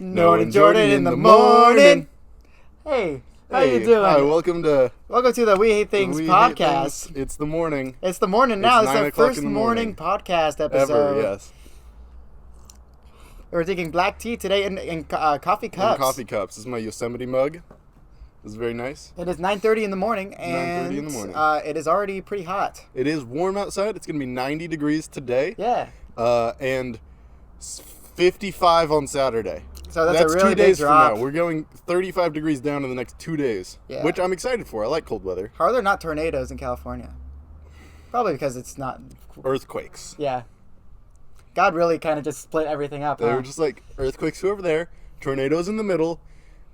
Noah and Jordan in the morning. Hey, how you doing? Hi, welcome to the We Hate Things We Hate podcast. Things. It's the morning. It's the morning now. It's It's our 9 o'clock first in the morning podcast episode. Ever, yes. We're drinking black tea today in coffee cups. In coffee cups. This is my Yosemite mug. It's very nice. It is 9:30 in the morning, and 9:30 in the morning. It is already pretty hot. It is warm outside. It's going to be 90 degrees today. Yeah. And 55 on Saturday. So that's a really 2 days big drop. from now. We're going 35 degrees down in the next 2 days, Yeah. which I'm excited for. I like cold weather. How are there not tornadoes in California? Probably because it's not. Earthquakes. Yeah. God really kind of just split everything up. They were just like, earthquakes over there, tornadoes in the middle,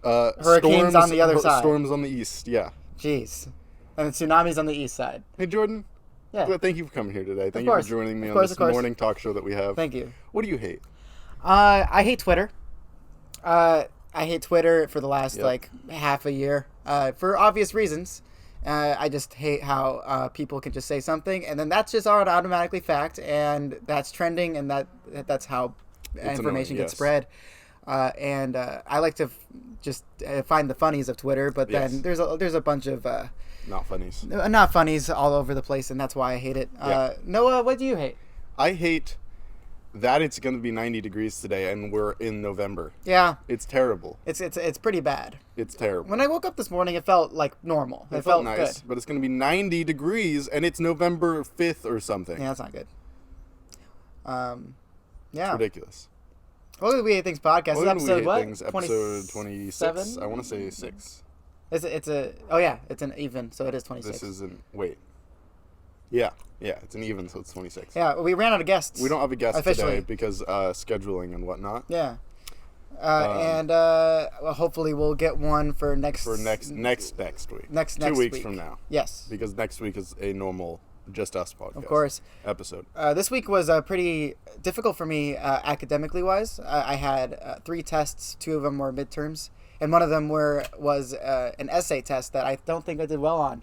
Hurricanes on the other side. Storms on the east, yeah. Jeez. And tsunamis on the east side. Hey, Jordan. Yeah. Well, thank you for coming here today. Thank course. you for joining me Of on course, this of course. morning talk show that we have. Thank you. What do you hate? I hate Twitter. I hate Twitter for the last, Yep. half a year. For obvious reasons. I just hate how people can just say something, and then that's just automatically fact, and that's trending, and that's how information annoying, gets yes. spread. And I like to just find the funnies of Twitter, but then Yes. there's a bunch of Not funnies. not funnies all over the place, and that's why I hate it. Yeah. Noah, what do you hate? I hate that it's going to be 90 degrees today, and we're in November. Yeah, It's terrible. it's pretty bad. It's terrible. When I woke up this morning, it felt like normal. It felt nice, good. but it's going to be 90 degrees, and it's November 5th or something. Yeah, that's not good. It's Yeah. ridiculous. Welcome to the We Hate Things podcast. Welcome to We Episode Hate what? Things, episode 26. I want to say 6. It's an even, so it is 26. This isn't. Wait. Yeah, it's an even, so it's 26. Yeah, we ran out of guests. We don't have a guest officially today because scheduling and whatnot. Yeah. Well, hopefully we'll get one for next For next week. Next 2 weeks week. from now. Yes. Because next week is a normal Just Us podcast. Of course. Episode. This week was pretty difficult for me academically wise. I had 3 tests. 2 of them were midterms, and one of them was an essay test that I don't think I did well on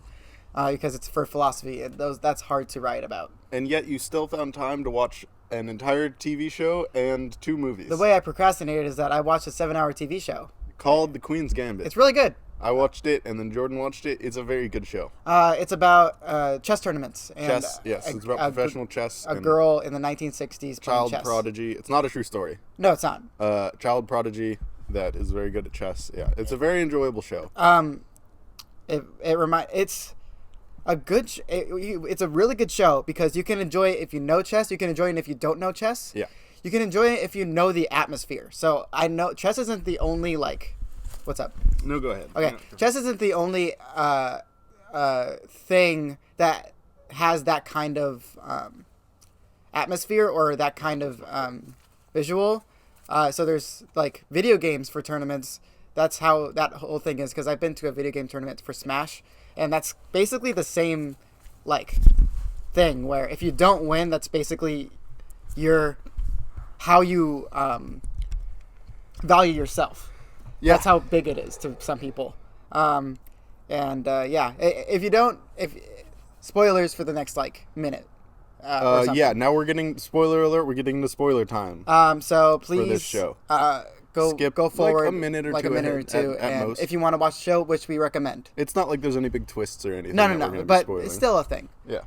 because it's for philosophy, and that's hard to write about. And yet you still found time to watch an entire TV show and 2 movies. The way I procrastinated is that I watched a 7-hour TV show. Called The Queen's Gambit. It's really good. I watched it, and then Jordan watched it. It's a very good show. It's about chess tournaments. And Chess, yes. It's about professional chess. A and girl in the 1960s playing child chess. prodigy. It's not a true story. No, it's not. Child prodigy that is very good at chess. Yeah, it's a very enjoyable show. It's a really good show because you can enjoy it if you know chess. You can enjoy it if you don't know chess. Yeah. You can enjoy it if you know the atmosphere. So I know chess isn't the only what's up? No, go ahead. Okay, chess isn't the only thing that has that kind of atmosphere or that kind of visual. So there's video games for tournaments. That's how that whole thing is, because I've been to a video game tournament for Smash, and that's basically the same thing where if you don't win, that's basically how you value yourself. Yeah. That's how big it is to some people. Spoilers for the next minute. Yeah, now we're getting, spoiler alert, we're getting to spoiler time. So please for this show. Go forward a minute or two at and most. if you want to watch the show, which we recommend. It's not like there's any big twists or anything. No, but it's still a thing. Yeah.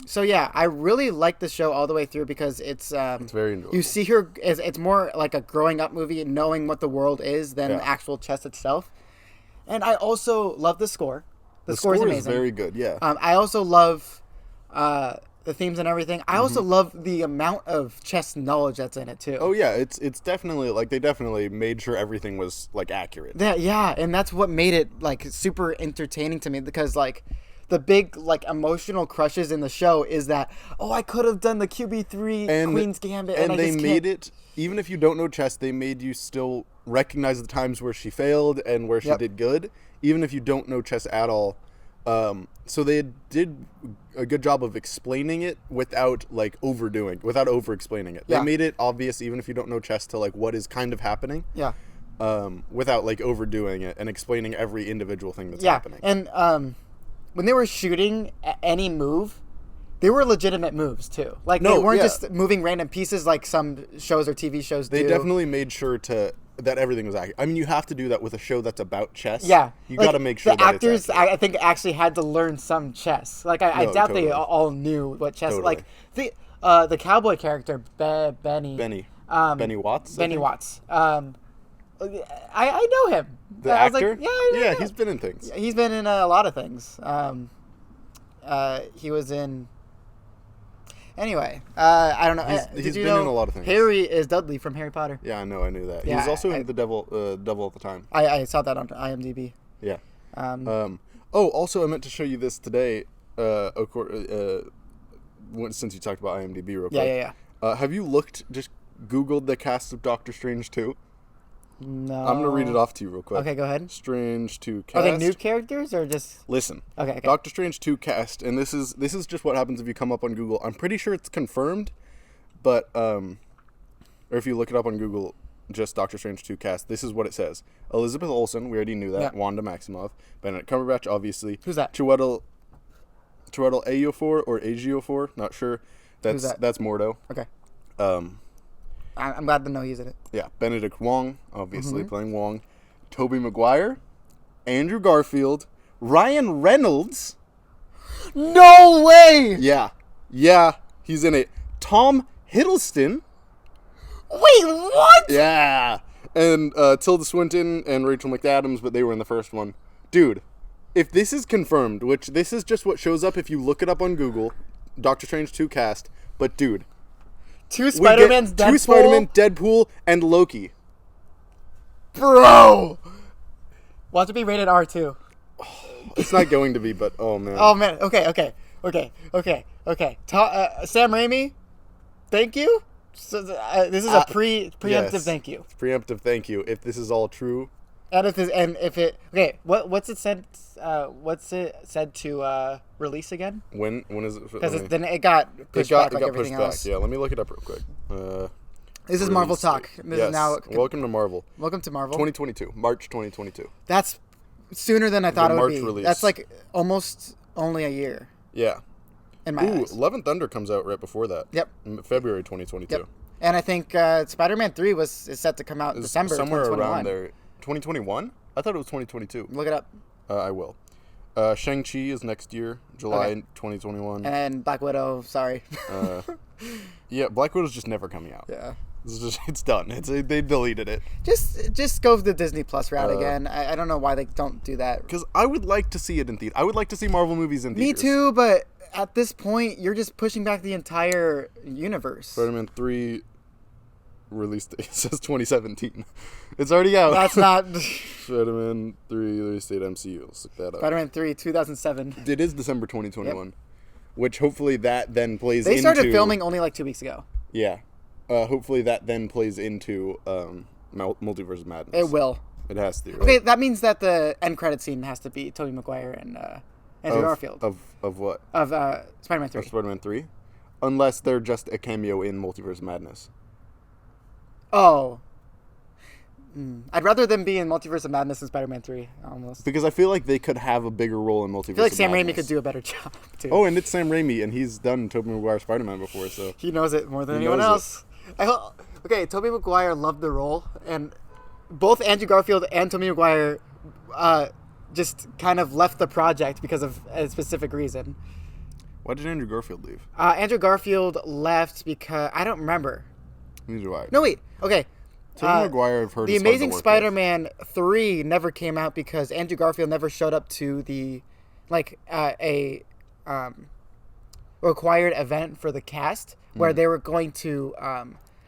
So yeah, I really like the show all the way through because it's very enjoyable. You see her, it's more like a growing up movie, knowing what the world is than the actual chess itself. And I also love the score. The score is amazing. Very good. Yeah. I also love the themes and everything. I also love the amount of chess knowledge that's in it too. Oh yeah, it's definitely they definitely made sure everything was accurate. Yeah, and that's what made it super entertaining to me because the big emotional crushes in the show is that I could have done the QB3 Queen's Gambit and they made it, even if you don't know chess, they made you still recognize the times where she failed and where she did good, even if you don't know chess at all. So they did a good job of explaining it without over explaining it. They made it obvious even if you don't know chess to what is kind of happening. Yeah. Without overdoing it and explaining every individual thing that's happening. And when they were shooting any move, they were legitimate moves too. Like No, they weren't yeah. just moving random pieces like some shows or TV shows They do. definitely made sure that everything was accurate. I mean, you have to do that with a show that's about chess. Yeah, You like, got to make sure the that actors. it's accurate. I think actually had to learn some chess. Like I No, doubt they totally. all knew what chess. Totally. Like the cowboy character Benny. Benny Watts? I Benny think? Watts. I know him. The I was actor? like, yeah, I know yeah, him. he's been in things. He's been in a lot of things. He was in. Anyway, I don't know. He's Did you been know in a lot of things. Harry is Dudley from Harry Potter. Yeah, I know. I knew that. He Yeah, was also I- in the Devil at the Time. I saw that on IMDb. Yeah. Um, Also, I meant to show you this today. Since you talked about IMDb real quick. yeah. Have you just Googled the cast of Doctor Strange 2? No. I'm gonna read it off to you real quick. Okay, go ahead. Strange 2 cast. Are they new characters or just? Listen. Okay. Doctor Strange 2 cast, and this is just what happens if you come up on Google. I'm pretty sure it's confirmed, but or if you look it up on Google, just Doctor Strange 2 cast. This is what it says: Elizabeth Olsen, we already knew that. Yeah. Wanda Maximoff, Benedict Cumberbatch, obviously. Who's that? Chiwetel Ejiofor or Ejiofor, not sure. Who's that? That's Mordo. Okay. Um, I'm glad to know he's in it. yeah, Benedict Wong, obviously Mm-hmm. playing Wong. Tobey Maguire, Andrew Garfield, Ryan Reynolds. No way! Yeah, he's in it. Tom Hiddleston. Wait, what? Yeah, and Tilda Swinton and Rachel McAdams, but they were in the first one. Dude, if this is confirmed, which this is just what shows up if you look it up on Google, Doctor Strange 2 cast, but dude. Two Spider-Mans, Deadpool? Two Spider-Man, Deadpool, and Loki. Bro! Watch it be rated R too. It's not going to be, but oh man. Oh man. Okay. Sam Raimi, thank you. So, this is a preemptive Yes. thank you. Preemptive thank you. If this is all true, And if it what's it said? What's it said to release again? when is it? Because then it got pushed back like everything else. Yeah, let me look it up real quick. This is Marvel Release talk. date. This Yes. is now. Welcome to Marvel. Welcome to Marvel. 2022, March 2022. That's sooner than I thought it would March be. release. That's like almost only a year Yeah. in my Ooh, eyes. Love and Thunder comes out right before that. Yep. February 2022. Yep. And I think Spider-Man 3 is set to come out in It's December somewhere 2021. around there. 2021? I thought it was 2022. Look it up. I will. Shang-Chi is next year, July 2021. And then Black Widow, sorry. Yeah, Black Widow's just never coming out. Yeah. It's done. They deleted it. Just go the Disney Plus route again. I don't know why they don't do that. Because I would like to see it in theater. I would like to see Marvel movies in Me theaters. too, but at this point, you're just pushing back the entire universe. Spider-Man 3 release date says 2017. It's already out. That's not Spider-Man 3 release date MCU. Let's look that up. Spider-Man 3, 2007. It is December 2021. Which hopefully that then plays They into... started filming only like 2 weeks ago. Yeah. Hopefully that then plays into Multiverse of Madness. It will. It has to. Right? Okay, that means that the end credit scene has to be Tobey Maguire and Andrew Garfield Of what? of Spider-Man 3. Of Spider-Man 3? Unless they're just a cameo in Multiverse of Madness. Oh. I'd rather them be in Multiverse of Madness than Spider-Man 3, almost. Because I feel like they could have a bigger role in Multiverse I feel like of Sam Raimi Madness. could do a better job, too. Oh, and it's Sam Raimi, and he's done Tobey Maguire Spider-Man before, so... He knows it more than He anyone knows else. Okay, Tobey Maguire loved the role, and both Andrew Garfield and Tobey Maguire just kind of left the project because of a specific reason. Why did Andrew Garfield leave? Andrew Garfield left because... I don't remember. Neither do I. No, wait. Okay. Tobey Maguire, I've heard, The is hard to Amazing work with. Spider-Man 3 never came out because Andrew Garfield never showed up to the, required event for the cast where they were going to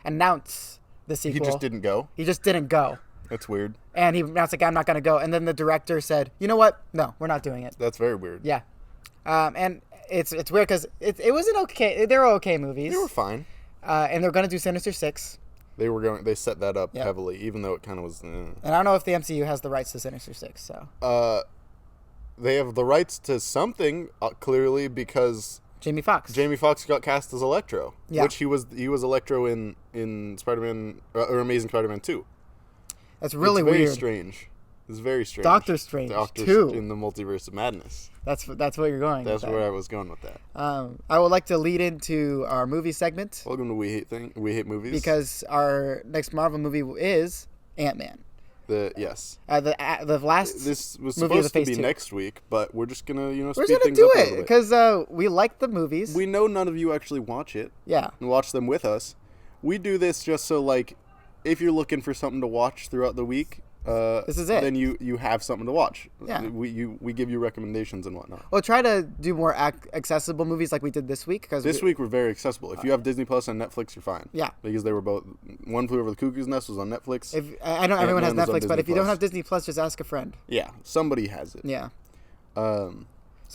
announce the sequel. He just didn't go? He just didn't go. That's weird. And he announced, I'm not going to go. And then the director said, you know what? No, we're not doing it. That's very weird. Yeah. And it's weird because it was an okay... They were okay movies. They were fine. And they're going to do Sinister Six. They set that up Yeah. heavily, even though it kind of was... And I don't know if the MCU has the rights to Sinister Six, so... They have the rights to something, clearly, because... Jamie Foxx. Jamie Foxx got cast as Electro, Yeah. which he was Electro in Spider-Man or Amazing Spider-Man 2. That's really it's very weird. strange. It's very strange. Doctor Strange 2 in the Multiverse of Madness. That's what you're going. That's with where I was going with that. I would like to lead into our movie segment. Welcome to We Hate Movies. Because our next Marvel movie is Ant-Man. Yes. The last. This was movie of supposed to be 2. next week, but we're just gonna We're speed gonna things do up a it little bit. because we like the movies. We know none of you actually watch it. Yeah. And watch them with us. We do this just so like, if you're looking for something to watch throughout the week, this is it. Then you have something to watch. Yeah. We give you recommendations and whatnot. We'll try to do more accessible movies like we did this week. Because this week we're very accessible. If you have Disney Plus and Netflix, you're fine. Yeah. Because they were both. One Flew Over the Cuckoo's Nest was on Netflix. I know everyone has Ant-Man was on Netflix, but if you Disney don't have Plus. Disney Plus, just ask a friend. Yeah, somebody has it. Yeah. So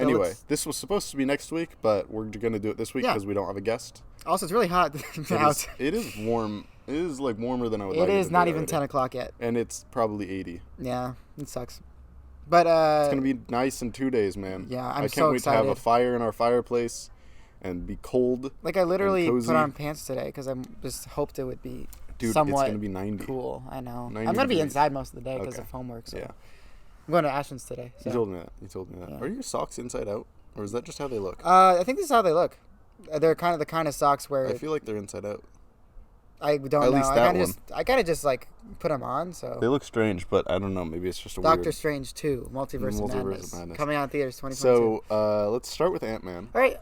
Anyway, let's- this was supposed to be next week, but we're gonna do it this week Yeah. because we don't have a guest. Also, it's really hot out. It is warm. It is like warmer than I would like. It is to not be even already. 10 o'clock yet. And it's probably 80. Yeah, it sucks. But It's gonna be nice in 2 days, man. Yeah, I I'm can't so wait to have a excited. fire in our fireplace, and be cold. like I literally cozy. put on pants today because I just hoped it would be Dude, somewhat it's gonna be 90. cool. I know. 90 I'm gonna be degrees. inside most of the day because Okay. of homework. So Yeah, I'm going to Ashland's today. So. you told me that. You told me that. Yeah. Are your socks inside out, or is that just how they look? I think this is how they look. They're kind of socks where I feel like they're inside out. I don't At know. least I that kind of just like put them on. So They look strange, but I don't know. Maybe it's just a Doctor weird. Strange 2, Multiverse of Madness, Madness. coming out in theaters 2022. So let's start with Ant-Man. All right.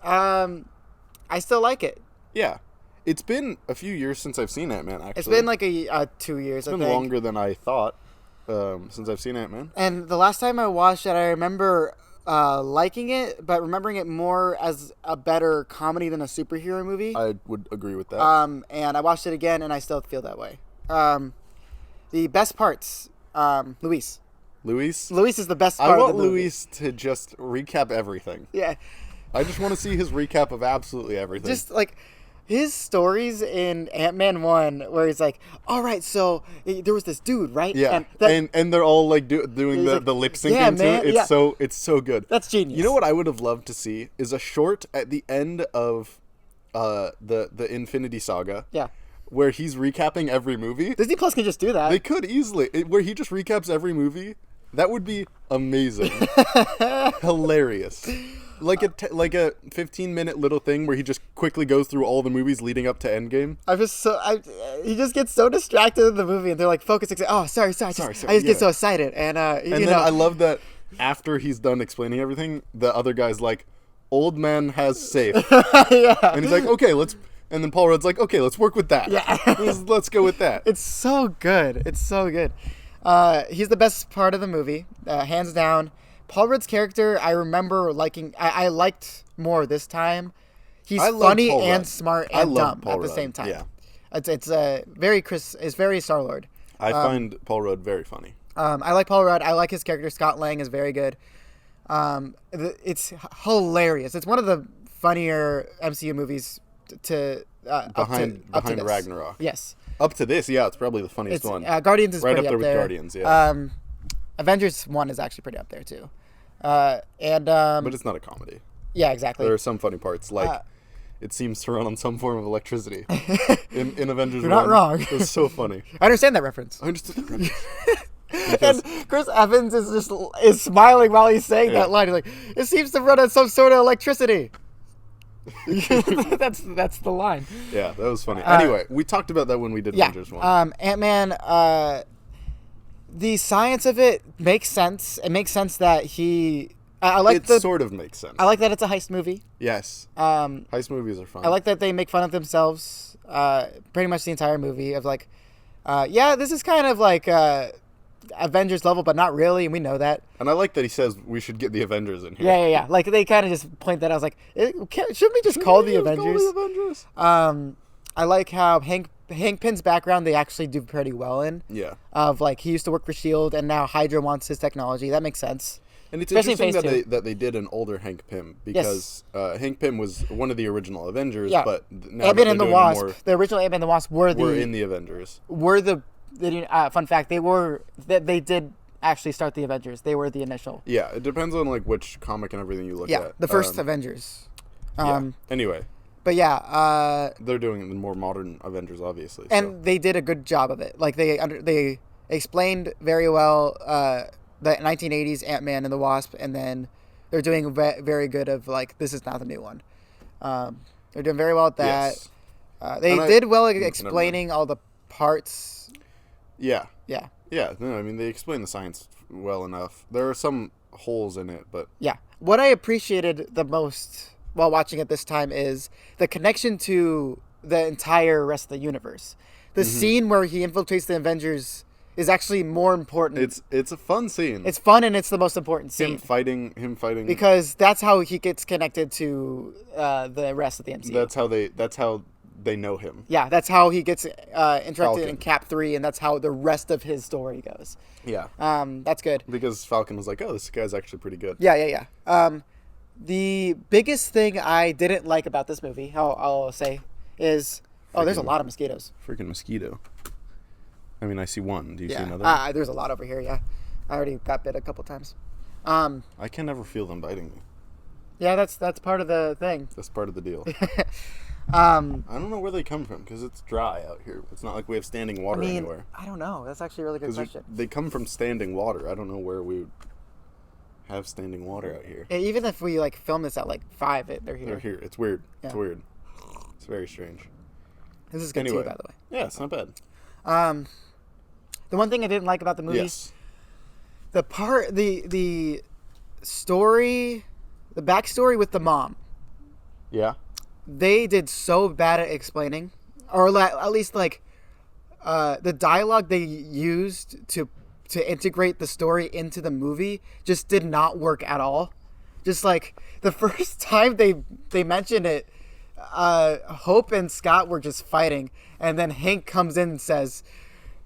I still like it. Yeah, it's been a few years since I've seen Ant-Man. Actually, It's been like 2 years. It's been longer than I thought since I've seen Ant-Man. And the last time I watched it, I remember liking it, but remembering it more as a better comedy than a superhero movie. I would agree with that. And I watched it again, and I still feel that way. The best parts, Luis. Luis Is the best part I of want the movie. Luis to just recap everything. Yeah. I just want to see his recap of absolutely everything. Just like his stories in Ant-Man 1 where he's like, all right, so there was this dude, right? yeah, and they're all like doing He's like, the lip syncing yeah, to man, it. yeah. It's so good. That's genius. You know what I would have loved to see is a short at the end of the Infinity Saga. Yeah. Where he's recapping every movie. Disney Plus can just do that. They could easily. Where he just recaps every movie. That would be amazing. Hilarious. Like a 15-minute little thing where he just quickly goes through all the movies leading up to Endgame. He just gets so distracted in the movie, and they're like focusing. Oh, sorry. I just get so excited, and And then I love that after he's done explaining everything, the other guy's like, "Old man has safe," yeah. and he's like, "Okay, let's." And then Paul Rudd's like, "Okay, let's work with that. Yeah. let's go with that." It's so good. It's so good. He's the best part of the movie, hands down. Paul Rudd's character, I remember liking. I liked more this time. He's I love funny Paul and Rudd. smart I and love dumb Paul at the Rudd, same time. yeah. It's very Chris. It's very Star Lord. I find Paul Rudd very funny. I like Paul Rudd. I like his character. Scott Lang is very good. It's hilarious. It's one of the funnier MCU movies Behind up to this. Ragnarok. Yes. Up to this, yeah, it's probably the funniest It's one. Guardians is Right pretty up there with there. Guardians, yeah. Avengers 1 is actually pretty up there too. But it's not a comedy. Yeah, exactly. There are some funny parts, like it seems to run on some form of electricity. in Avengers You're not 1. wrong. It's so funny. I understand that reference. I understood that reference. And Chris Evans is smiling while he's saying that line. He's like, "It seems to run on some sort of electricity." that's the line. Yeah, that was funny. Anyway, we talked about that when we did Avengers 1. Ant-Man, the science of it makes sense. It makes sense that I like It sort of makes sense. I like that it's a heist movie. Yes. Um, Heist movies are fun. I like that they make fun of themselves pretty much the entire movie of like, this is kind of like Avengers level, but not really, and we know that. And I like that he says we should get the Avengers in here. Yeah. Like they kind of just point that out. I was like, shouldn't we just call the Avengers? I like how Hank Pym's background they actually do pretty well in. Yeah. Of like he used to work for S.H.I.E.L.D. and now Hydra wants his technology. That makes sense. And it's Especially in interesting Phase that they did an older Hank Pym because Hank Pym was one of the original Avengers, Yeah. but now Ant-Man that and the they're doing Wasp, more, the original Ant-Man and the Wasp were in the Avengers. Fun fact, they did actually start the Avengers. They were the initial. Yeah, it depends on like which comic and everything you look at. Yeah, the first Avengers. Anyway, But yeah, they're doing the more modern Avengers, obviously. and they did a good job of it. Like they explained very well the 1980s Ant-Man and the Wasp, and then they're doing very good of like this is not the new one. They're doing very well at that. Yes. They did well at explaining all the parts. Yeah. Yeah. Yeah. No, I mean they explain the science well enough. There are some holes in it, but yeah. What I appreciated the most while watching it this time is the connection to the entire rest of the universe. The scene where he infiltrates the Avengers is actually more important. It's a fun scene. It's fun and it's the most important scene. Him fighting because that's how he gets connected to the rest of the MCU. That's how they know him. Yeah, that's how he gets interacted Falcon. in Cap 3, and that's how the rest of his story goes. Yeah. That's good. Because Falcon was like, oh, this guy's actually pretty good. Yeah. The biggest thing I didn't like about this movie, I'll say, is there's a lot of mosquitoes. Freaking mosquito. I mean, I see one. Do you see another? There's a lot over here, yeah. I already got bit a couple times. I can never feel them biting me. Yeah, that's part of the thing. That's part of the deal. I I don't know where they come from because it's dry out here. It's not like we have standing water anywhere. I don't know. That's actually a really good question. They come from standing water. I don't know where we would have standing water out here. Even if we like film this at like 5, they're here. They're here. It's weird. Yeah. It's weird. It's very strange. This is good too, by the way. Yeah, it's not bad. The one thing I didn't like about the movie, Yes. the story, the backstory with the mom. Yeah. They did so bad at explaining, or at least like the dialogue they used to integrate the story into the movie just did not work at all. Just like the first time they mentioned it, Hope and Scott were just fighting, and then Hank comes in and says,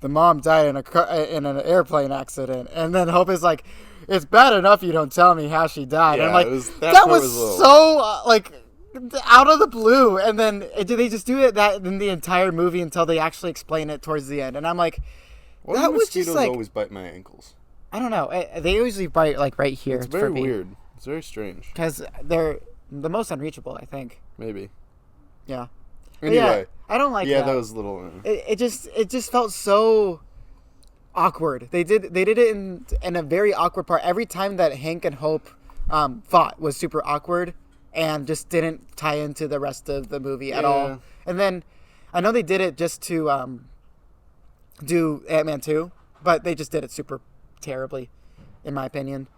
"The mom died in an airplane accident," and then Hope is like, "It's bad enough you don't tell me how she died." Yeah, and I'm like, that was so like out of the blue, and then they just do it that in the entire movie until they actually explain it towards the end, and I'm like, why do that was just mosquitoes like, always bite my ankles? I don't know. They usually bite like right here. It's very weird. It's very strange. because they're the most unreachable, I think. Maybe. Yeah. Anyway. I don't like Yeah, that. that was a little. It just felt so awkward. They did it in a very awkward part. Every time that Hank and Hope fought was super awkward and just didn't tie into the rest of the movie at all. And then I know they did it just to do Ant-Man 2, but they just did it super terribly, in my opinion.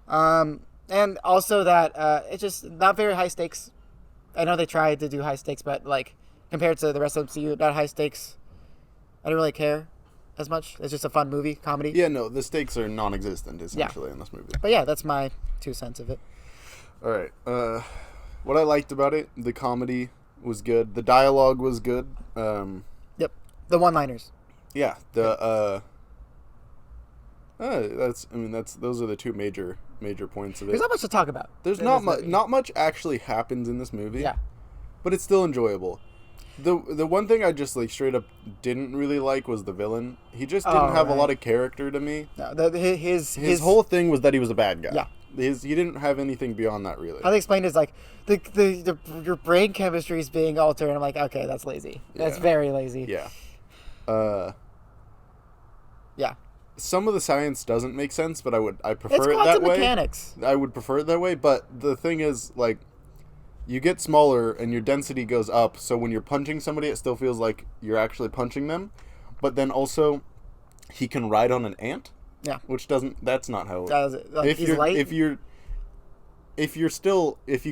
And also that it's just not very high stakes. I know they tried to do high stakes, but like compared to the rest of the MCU, not high stakes. I don't really care as much. It's just a fun movie, comedy. Yeah, no, the stakes are non-existent essentially in this movie. But yeah, that's my 2 cents of it. All right. What I liked about it, the comedy was good. The dialogue was good. Yep, the one-liners. Yeah. Those are the two major points of it. There's not much to talk about. There's not much actually happens in this movie. Yeah. But it's still enjoyable. The one thing I just like straight up didn't really like was the villain. He just didn't have a lot of character to me. No, his whole thing was that he was a bad guy. Yeah. He didn't have anything beyond that really. How they explained it is like your brain chemistry is being altered. And I'm like, okay, that's lazy. That's very lazy. Yeah. Yeah. Some of the science doesn't make sense, but I prefer It's it that quantum way. mechanics. I would prefer it that way, but the thing is, like, you get smaller and your density goes up, so when you're punching somebody, it still feels like you're actually punching them. But then also, he can ride on an ant. Yeah. Which doesn't. That's not how. Like, if you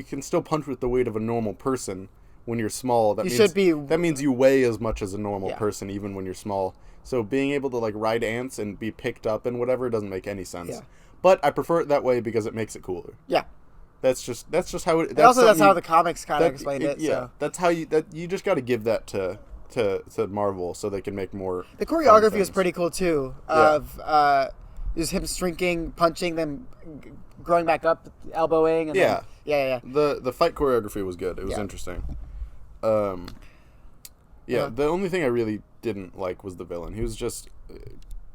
can still punch with the weight of a normal person when you're small, that means you weigh as much as a normal person, even when you're small. So being able to like ride ants and be picked up and whatever doesn't make any sense. Yeah. But I prefer it that way because it makes it cooler. Yeah. That's just how it. That's how the comics kind of explained it. Yeah. So. That's how you just got to give that to Marvel so they can make more. The choreography is pretty cool too. Of just him shrinking, punching, then growing back up, elbowing. And yeah. Then, yeah. The fight choreography was good. It was interesting. The only thing I really didn't like was the villain. He was just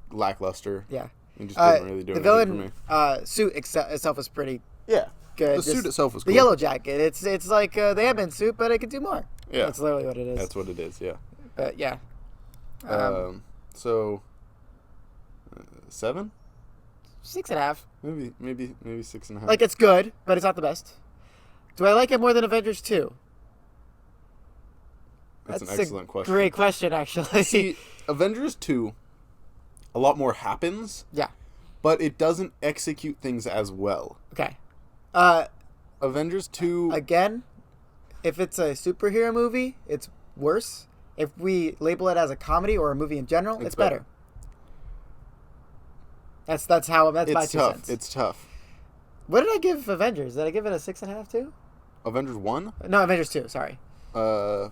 lackluster. Yeah. He just didn't really do anything for me. The villain suit itself was pretty good. The suit itself was cool. The yellow jacket. It's like the Ant-Man suit, but it could do more. Yeah. That's literally what it is. That's what it is, yeah. But yeah. So, 7? 6.5. Maybe 6.5. Like, it's good, but it's not the best. Do I like it more than Avengers 2? That's an excellent question. Great question, actually. See, Avengers 2, a lot more happens. Yeah. But it doesn't execute things as well. Okay. Avengers 2... Again, if it's a superhero movie, it's worse. If we label it as a comedy or a movie in general, it's better. That's my 2 cents. It's tough. What did I give Avengers? Did I give it a 6.5 too? Avengers 1? No, Avengers 2, sorry. I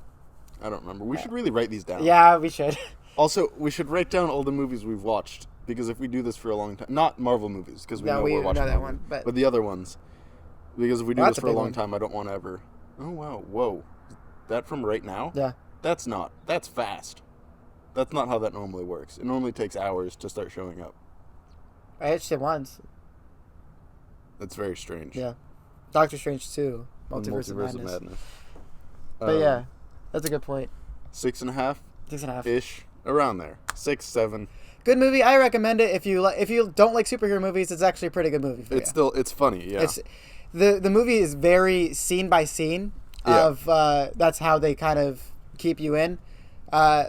don't remember. We should really write these down. Yeah, we should. Also, we should write down all the movies we've watched, because if we do this for a long time... Not Marvel movies, because we know we're watching that one, but the other ones. Because if we do this for a long time, I don't want to ever... Oh, wow. Whoa. That from right now? Yeah. That's fast. That's not how that normally works. It normally takes hours to start showing up. I hitched it once. That's very strange. Yeah. Doctor Strange 2. Multiverse of Madness. But yeah, that's a good point. 6.5? 6.5. Ish. Around there. 6, 7. Good movie. I recommend it. If you don't like superhero movies, it's actually a pretty good movie for you. It's funny, yeah. The movie is very scene by scene of that's how they kind of keep you in.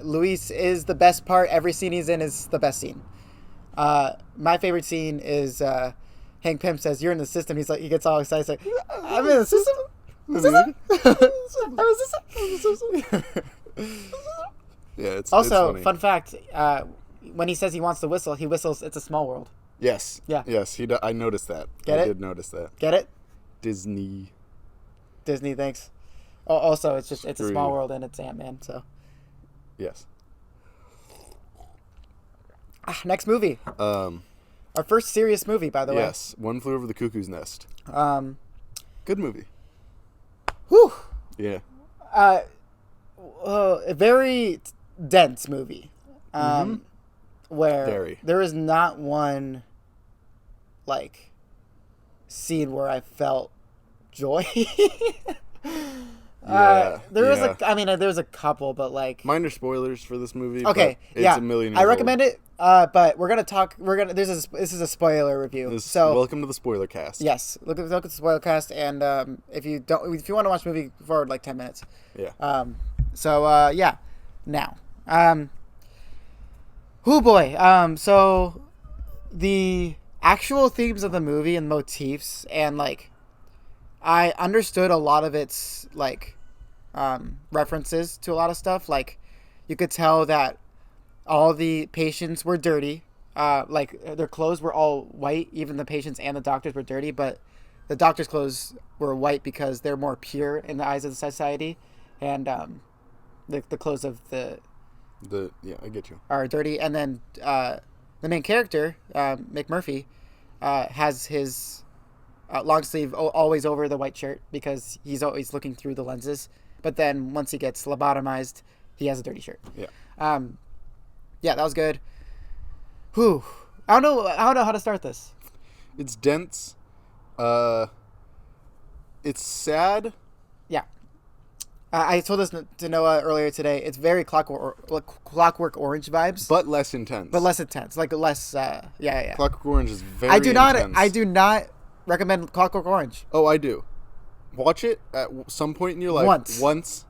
Luis is the best part. Every scene he's in is the best scene. My favorite scene is Hank Pym says, "You're in the system." He's like, he gets all excited. He's like, "I'm in the system." Yeah, it's also it's funny. Fun fact: when he says he wants to whistle, he whistles "It's a Small World." Yes. Yeah. Yes. I noticed that. I did notice that. Get it? Disney. Thanks. Also, it's a small you. world and it's Ant-Man. So. Yes. Next movie. Our first serious movie, by the way. Yes. One Flew Over the Cuckoo's Nest. Good movie. Whew. Yeah. A very dense movie. Where there is not one like scene where I felt joy. There was a couple, but like minor spoilers for this movie. Okay, but it's a million years I recommend old. it. But this is a spoiler review. Welcome to the spoiler cast. Yes, look at the spoiler cast, and if you want to watch the movie, forward like 10 minutes. Yeah. Now. Oh boy. So the actual themes of the movie and motifs and like I understood a lot of its like references to a lot of stuff. Like you could tell that all the patients were dirty. Like their clothes were all white. Even the patients and the doctors were dirty, but the doctors' clothes were white because they're more pure in the eyes of the society, and the clothes of I get you. Are dirty. And then the main character, McMurphy, has his long sleeve always over the white shirt because he's always looking through the lenses. But then once he gets lobotomized, he has a dirty shirt. Yeah. Yeah, that was good. Whew. I don't know how to start this. It's dense. It's sad. Yeah. I told this to Noah earlier today. It's very Clockwork Orange vibes, but less intense. Like less. Yeah. Clockwork Orange is very. Intense. I do not recommend Clockwork Orange. Oh, I do. Watch it at some point in your life. Once.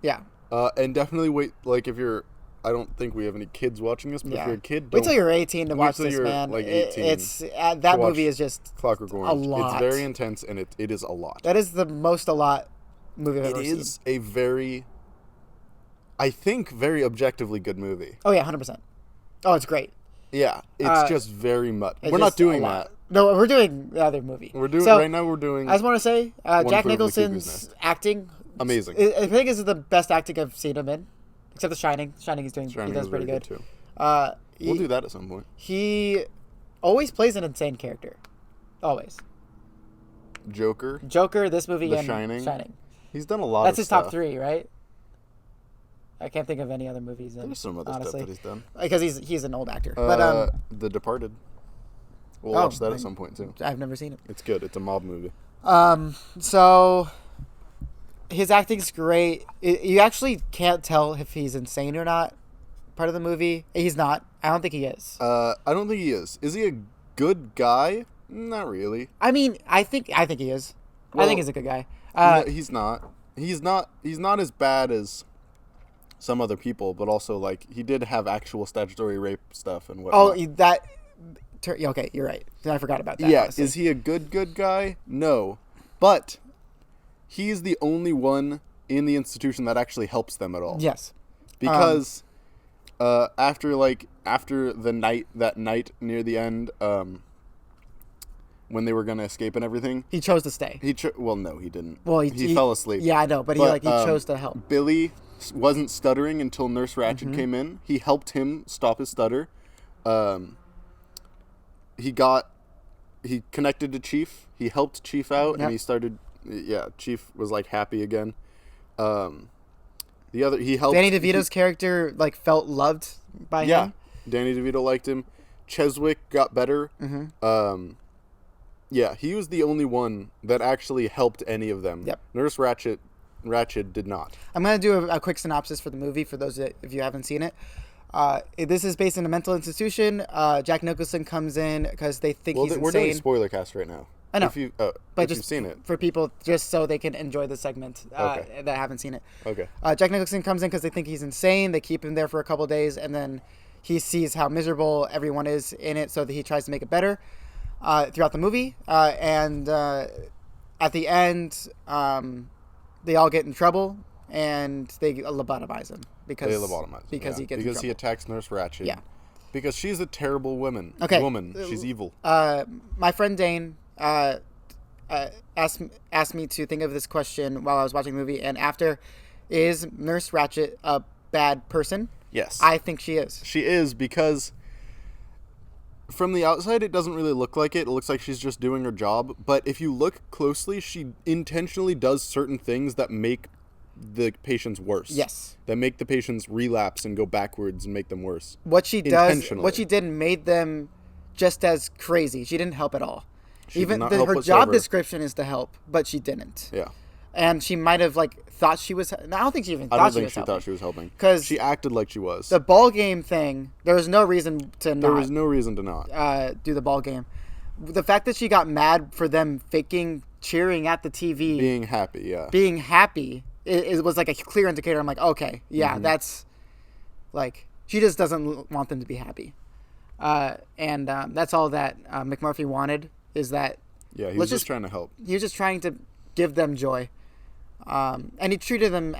Yeah. And definitely wait. Like if you're, I don't think we have any kids watching this, but if you're a kid, wait till you're 18 to watch this, man. Like 18. It's that movie is just Clockwork Orange. A lot. It's very intense, and it is a lot. That is the most a lot movie I've ever seen. It is a very, I think, very objectively good movie. Oh yeah, 100%. Oh, it's great. Yeah, it's just very much. We're not doing that. No, we're doing the other movie. Right now. We're doing. I just want to say, Jack Nicholson's acting, amazing. I think this is the best acting I've seen him in, except The Shining. Shining he does pretty good too. We'll do that at some point. He always plays an insane character, always. Joker, this movie, The and Shining. He's done a lot. That's of his stuff. top 3, right? I can't think of any other movies. There's some other stuff that he's done because he's an old actor. But The Departed. We'll watch that at some point too. I've never seen it. It's good. It's a mob movie. So his acting's great. You actually can't tell if he's insane or not. Part of the movie, he's not. I don't think he is. I don't think he is. Is he a good guy? Not really. I mean, I think he is. Well, I think he's a good guy. No, he's not. He's not as bad as some other people, but also like he did have actual statutory rape stuff and whatnot. Oh, that. Okay, you're right. I forgot about that. Yeah, honestly. is he a good guy? No, but he's the only one in the institution that actually helps them at all. Yes, because after that night near the end, when they were gonna escape and everything, he chose to stay. Well, no, he didn't. Well, he fell asleep. Yeah, I know, but he chose to help. Billy wasn't stuttering until Nurse Ratched came in. He helped him stop his stutter. He connected to Chief. He helped Chief out, and he started. Yeah, Chief was like happy again. He helped. Danny DeVito's character like felt loved by him. Yeah, Danny DeVito liked him. Cheswick got better. Yeah, he was the only one that actually helped any of them. Yep. Nurse Ratched did not. I'm gonna do a quick synopsis for the movie for those if you haven't seen it. This is based in a mental institution. Jack Nicholson comes in because they think he's insane. We're doing spoiler cast right now. I know, but you've seen it. For people, just so they can enjoy the segment Okay. that haven't seen it. Okay. Jack Nicholson comes in because they think he's insane. They keep him there for a couple of days, and then he sees how miserable everyone is in it, so that he tries to make it better throughout the movie. And at the end, they all get in trouble, and they lobotomize him because he attacks Nurse Ratched. Yeah. Because she's a terrible woman. Okay. Woman. She's evil. My friend Dane asked me to think of this question while I was watching the movie, and after, is Nurse Ratched a bad person? Yes. I think she is. She is, because from the outside it doesn't really look like it. It looks like she's just doing her job. But if you look closely, she intentionally does certain things that make the patients worse. Yes. That make the patients relapse and go backwards and make them worse. What she did made them just as crazy. She didn't help at all. Her job description is to help, but she didn't. Yeah. And she might have thought she was. I don't think she even thought she was helping. Thought she was helping. Because she acted like she was. The ball game thing, there was no reason to not. There was no reason to not do the ball game. The fact that she got mad for them faking cheering at the TV, being happy, it was like a clear indicator. I'm like, okay, yeah, that's like she just doesn't want them to be happy, and that's all that McMurphy wanted. Is that he was just trying to help. He was just trying to give them joy, and he treated them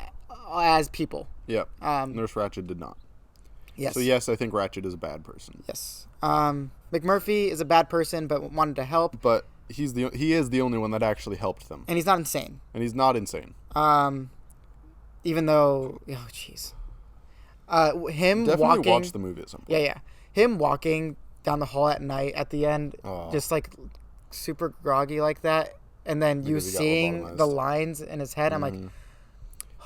as people. Yeah. Nurse Ratched did not. Yes. So yes, I think Ratched is a bad person. Yes. McMurphy is a bad person, but wanted to help. But he is the only one that actually helped them. And he's not insane. Even though, oh jeez, him definitely walking. Watch the movie at some point. Yeah. Him walking down the hall at night at the end, just like super groggy like that, and then you seeing the lines in his head. I'm like,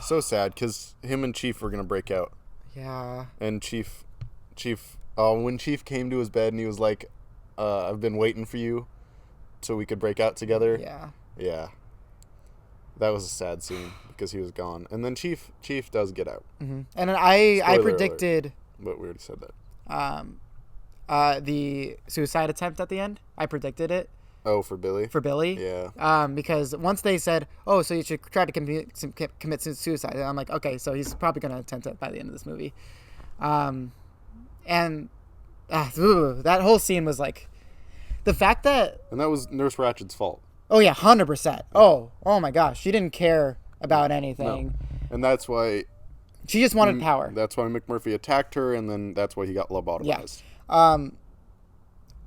so sad, because him and Chief were gonna break out. Yeah. And Chief, when Chief came to his bed and he was like, "I've been waiting for you, so we could break out together." Yeah. Yeah. That was a sad scene because he was gone, and then Chief does get out. Mm-hmm. And I predicted. Alert, but we already said that. The suicide attempt at the end. I predicted it. Oh, for Billy? For Billy? Yeah. Because once they said, oh, so you should try to commit suicide, and I'm like, okay, so he's probably going to attempt it by the end of this movie. And that whole scene was like, the fact that... And that was Nurse Ratched's fault. Oh, yeah, 100%. Oh my gosh. She didn't care about anything. No. And that's why... She just wanted power. That's why McMurphy attacked her, and then that's why he got lobotomized. Yeah.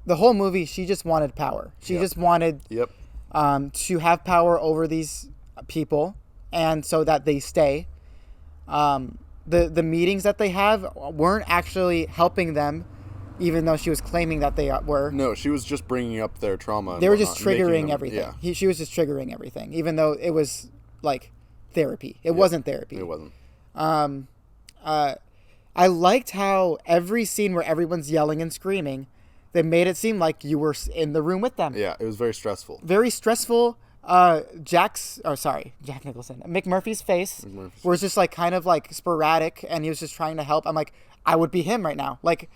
The whole movie, she just wanted power. She just wanted to have power over these people, and so that they stay. The meetings that they have weren't actually helping them, even though she was claiming that they were. No, she was just bringing up their trauma. They were just triggering everything. Yeah. She was just triggering everything, even though it was like therapy. It wasn't therapy. It wasn't. I liked how every scene where everyone's yelling and screaming, they made it seem like you were in the room with them. Yeah, it was very stressful. Very stressful. Jack Nicholson. McMurphy's face was just like kind of like sporadic, and he was just trying to help. I'm like, I would be him right now. Like,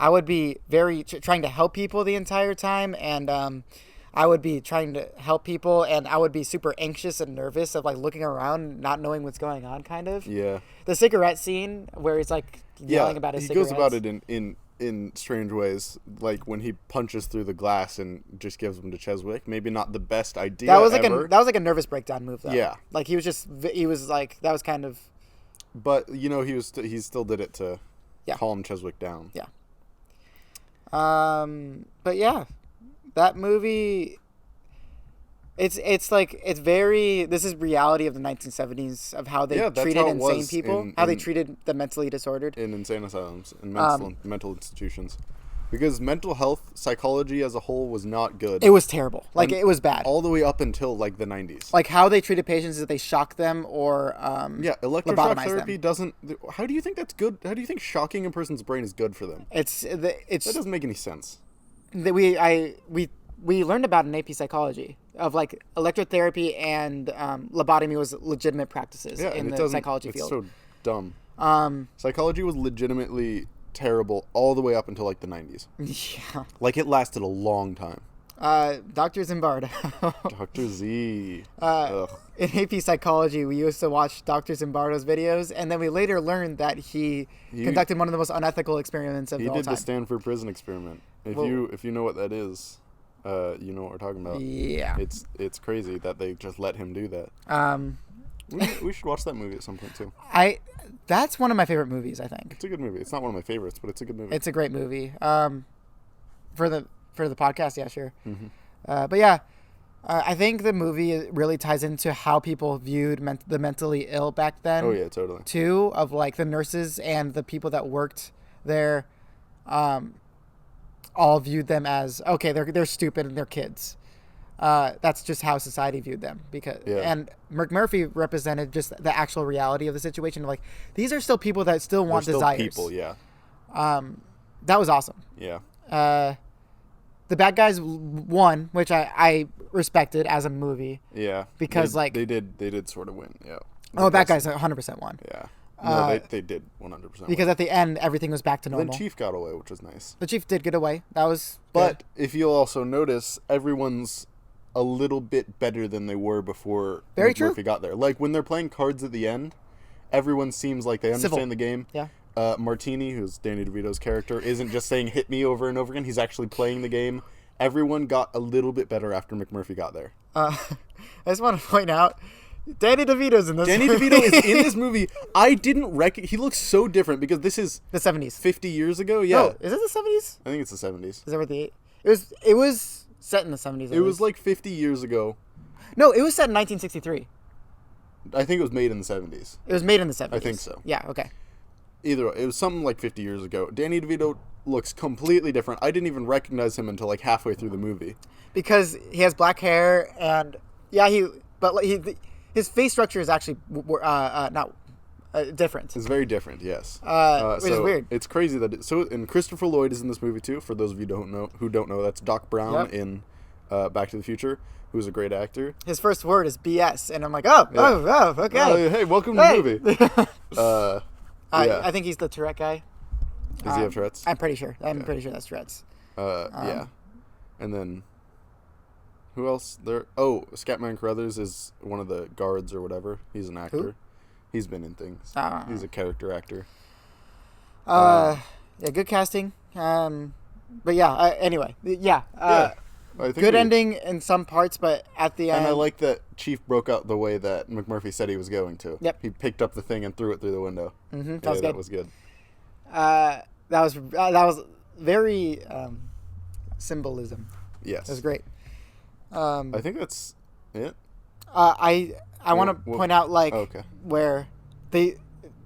I would be very trying to help people the entire time, and I would be trying to help people, and I would be super anxious and nervous of like looking around, not knowing what's going on, kind of. Yeah. The cigarette scene where he's like yelling about his cigarettes. He goes about it in strange ways, like when he punches through the glass and just gives them to Cheswick. Maybe not the best idea. That was like ever. that was like a nervous breakdown move, though. Yeah. Like he was like that was kind of. But he still did it to Yeah. calm Cheswick down. Yeah. But yeah, that movie. It's like it's very. This is reality of the 1970s of how they treated how it insane was people, how they treated the mentally disordered in insane asylums and mental institutions, because mental health psychology as a whole was not good. It was terrible. Like it was bad. All the way up until like the 90s. Like how they treated patients is that they shock them or electroshock lobotomize therapy them. doesn't. How do you think that's good? How do you think shocking a person's brain is good for them? It's That doesn't make any sense. We learned about in AP psychology of like electrotherapy and lobotomy was legitimate practices in the psychology field. It's so dumb. Psychology was legitimately terrible all the way up until like the 90s. Yeah. Like it lasted a long time. Dr. Zimbardo. Dr. Z. In AP psychology, we used to watch Dr. Zimbardo's videos, and then we later learned that he conducted one of the most unethical experiments of all time. He did the Stanford prison experiment. If you know what that is, you know what we're talking about. Yeah. It's crazy that they just let him do that. We should watch that movie at some point too. That's one of my favorite movies, I think. It's a good movie. It's not one of my favorites, but it's a good movie. It's a great movie. For the podcast, yeah, sure. Mm-hmm. But yeah, I think the movie really ties into how people viewed the mentally ill back then. Oh yeah, totally. Too, of like the nurses and the people that worked there, all viewed them as okay. They're stupid and they're kids. That's just how society viewed them and McMurphy represented just the actual reality of the situation. Like these are still people that still want desires. People, yeah. That was awesome. Yeah. The bad guys won, which I respected as a movie. Yeah. Because they did sort of win. Yeah. Oh, bad guys 100% won. Yeah. No, they did 100%. Because at the end, everything was back to normal. Then Chief got away, which was nice. The Chief did get away. That was But if you'll also notice, everyone's a little bit better than they were before Murphy got there. Like when they're playing cards at the end, everyone seems like they understand the game. Yeah. Martini, who's Danny DeVito's character, isn't just saying "hit me" over and over again. He's actually playing the game. Everyone got a little bit better after McMurphy got there. I just want to point out, Danny DeVito's in this. Danny DeVito is in this movie. I didn't recognize. He looks so different because this is the 70s, 50 years ago. Yeah. Oh, is it the 70s? I think it's the 70s. Is that what the? It was set in the 70s. It was like 50 years ago. No, it was set in 1963. I think it was made in the 70s. It was made in the 70s. I think so. Yeah. Okay. Either way, it was something like 50 years ago. Danny DeVito looks completely different. I didn't even recognize him until like halfway through the movie. Because he has black hair and his face structure is actually not different. It's very different, yes. Which is weird. It's crazy that and Christopher Lloyd is in this movie too. For those of you who don't know, that's Doc Brown in Back to the Future, who's a great actor. His first word is BS, and I'm like, okay. Hey, welcome to the movie. I think he's the Tourette guy. Does he have Tourette's? I'm pretty sure. I'm pretty sure that's Tourette's. Yeah. And then, who else there? Oh, Scatman Carruthers is one of the guards or whatever. He's an actor. Who? He's been in things. He's a character actor. Yeah, good casting. But yeah, anyway. Yeah. Good ending in some parts, but at the end... And I like that Chief broke out the way that McMurphy said he was going to. Yep. He picked up the thing and threw it through the window. Mm-hmm. That was good. That was very symbolism. Yes. It was great. I think that's it. I want to point out okay. where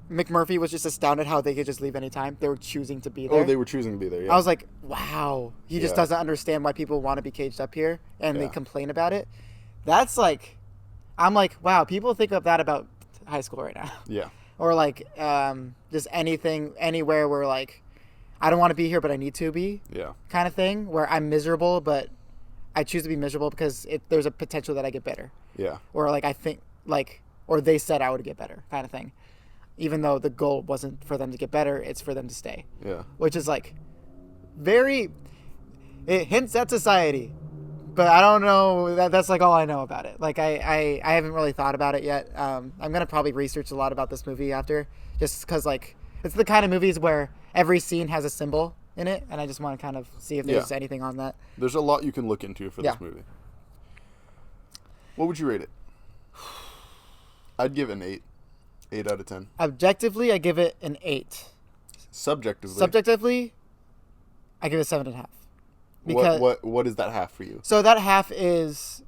McMurphy was just astounded how they could just leave anytime. They were choosing to be there. Oh, they were choosing to be there, yeah. I was like, wow. He just doesn't understand why people want to be caged up here, and they complain about it. That's like, I'm like, wow, people think of that about high school right now. Yeah. Or like just anything, anywhere where like, I don't want to be here, but I need to be. Yeah. Kind of thing, where I'm miserable, but I choose to be miserable because there's a potential that I get better. Yeah. Or like I think, or they said I would get better, kind of thing. Even though the goal wasn't for them to get better, it's for them to stay. Yeah. Which is like, it hints at society, but I don't know. That's like all I know about it. Like I haven't really thought about it yet. I'm gonna probably research a lot about this movie after, just because like it's the kind of movies where every scene has a symbol in it, and I just want to kind of see if there's anything on that. There's a lot you can look into for this movie. What would you rate it? I'd give it an 8. 8 out of 10. Objectively, I give it an 8. Subjectively, I give it 7.5. Because what is that half for you? So that half is,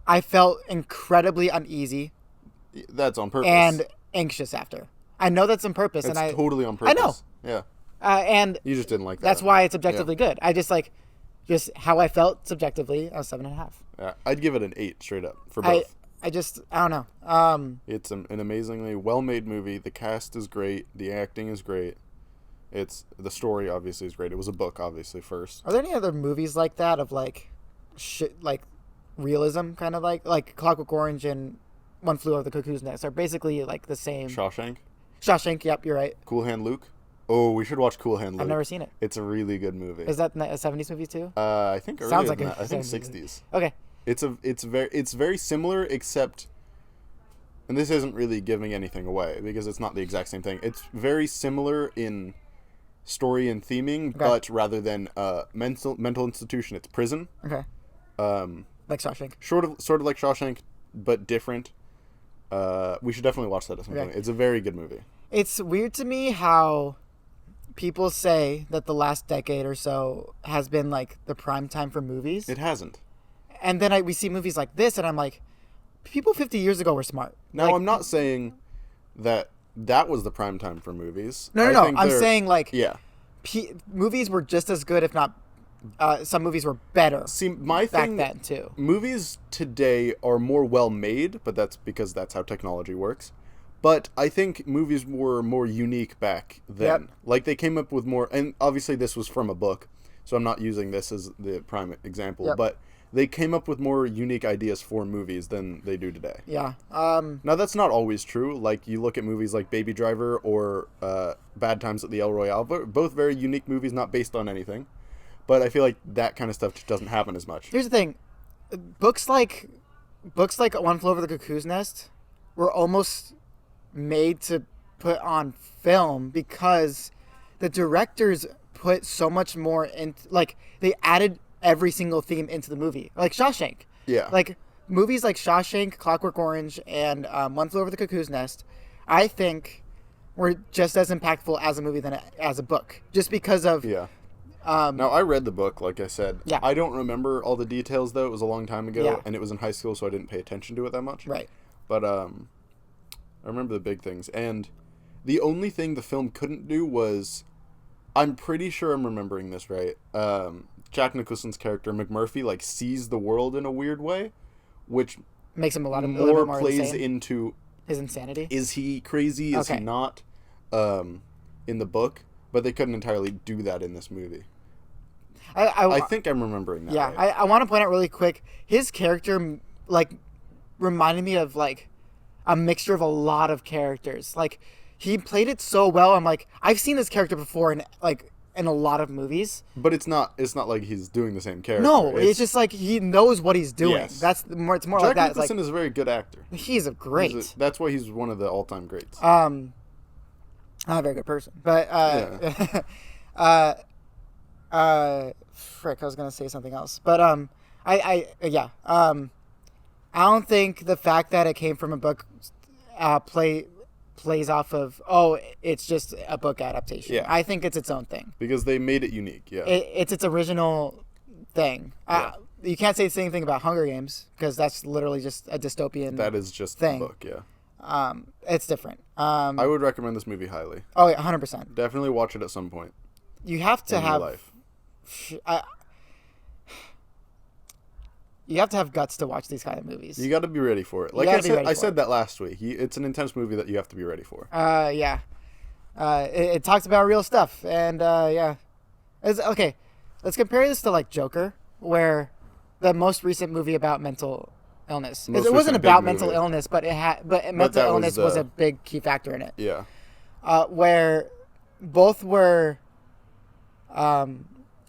I felt incredibly uneasy. That's on purpose. And anxious after. I know that's on purpose. It's totally on purpose. I know. Yeah. And you just didn't like that. That's why it's objectively good. I just just how I felt subjectively, I was 7.5. Yeah, I'd give it an 8 straight up for both. I don't know. It's an amazingly well-made movie. The cast is great. The acting is great. The story obviously is great. It was a book, obviously, first. Are there any other movies like that of realism, kind of like Clockwork Orange and One Flew Over the Cuckoo's Nest are basically like the same? Shawshank. Yep, you're right. Cool Hand Luke. Oh, we should watch Cool Hand Luke. I've never seen it. It's a really good movie. Is that a 70s movie too? I think earlier sounds like than that. I think 60s. 60s. Okay. It's very similar, except, and this isn't really giving anything away because it's not the exact same thing. It's very similar in story and theming, but rather than mental institution, it's prison. Okay. Like Shawshank. Sort of like Shawshank, but different. We should definitely watch that at some point. It's a very good movie. It's weird to me how people say that the last decade or so has been like the prime time for movies. It hasn't. And then we see movies like this, and I'm like, people 50 years ago were smart. Now, I'm not saying that was the prime time for movies. No. I'm saying movies were just as good, if not, some movies were better. See, my thing back then too. Movies today are more well made, but that's because that's how technology works. But I think movies were more unique back then. Yep. Like they came up with more, and obviously this was from a book, so I'm not using this as the prime example. Yep. But they came up with more unique ideas for movies than they do today. Yeah. Now that's not always true. Like you look at movies like Baby Driver or Bad Times at the El Royale, both very unique movies, not based on anything. But I feel like that kind of stuff just doesn't happen as much. Here's the thing, books like One Flew Over the Cuckoo's Nest were almost made to put on film because the directors put so much more in, like they added every single theme into the movie, like Shawshank. Yeah. Like movies like Shawshank, Clockwork Orange, and One Flew Over the Cuckoo's Nest, I think were just as impactful as a movie than as a book, just because of. Yeah. Now I read the book, like I said. Yeah. I don't remember all the details though. It was a long time ago, Yeah. and it was in high school, so I didn't pay attention to it that much. Right. But I remember the big things, and the only thing the film couldn't do was, I'm pretty sure I'm remembering this right. Jack Nicholson's character McMurphy sees the world in a weird way, which makes him a little more bit more plays insane. into His insanity. Is he crazy? Is he not? In the book, but they couldn't entirely do that in this movie. I think I'm remembering that. Yeah, right. I want to point out really quick. His character reminded me of a mixture of a lot of characters. He played it so well. I'm like, I've seen this character before in a lot of movies. But it's not like he's doing the same character. No, it's just he knows what he's doing. Yes. It's more Jack like that. Nicholson is a very good actor. He's a great. That's why he's one of the all-time greats. Not a very good person, but frick, I was gonna say something else, but I don't think the fact that it came from a book plays off of it's just a book adaptation. Yeah. I think it's its own thing because they made it unique. Yeah, it's its original thing. Yeah. You can't say the same thing about Hunger Games because that's literally just a dystopian. That is just thing. the book. Yeah. It's different. I would recommend this movie highly. Oh, yeah, 100%. Definitely watch it at some point. You have to in have your life. You have to have guts to watch these kind of movies. You got to be ready for it. Like I said that last week. It's an intense movie that you have to be ready for. Yeah. It talks about real stuff, and yeah. Okay, let's compare this to Joker, where the most recent movie about mental illness. It wasn't about mental illness, but mental illness was a big key factor in it. Yeah. Where both were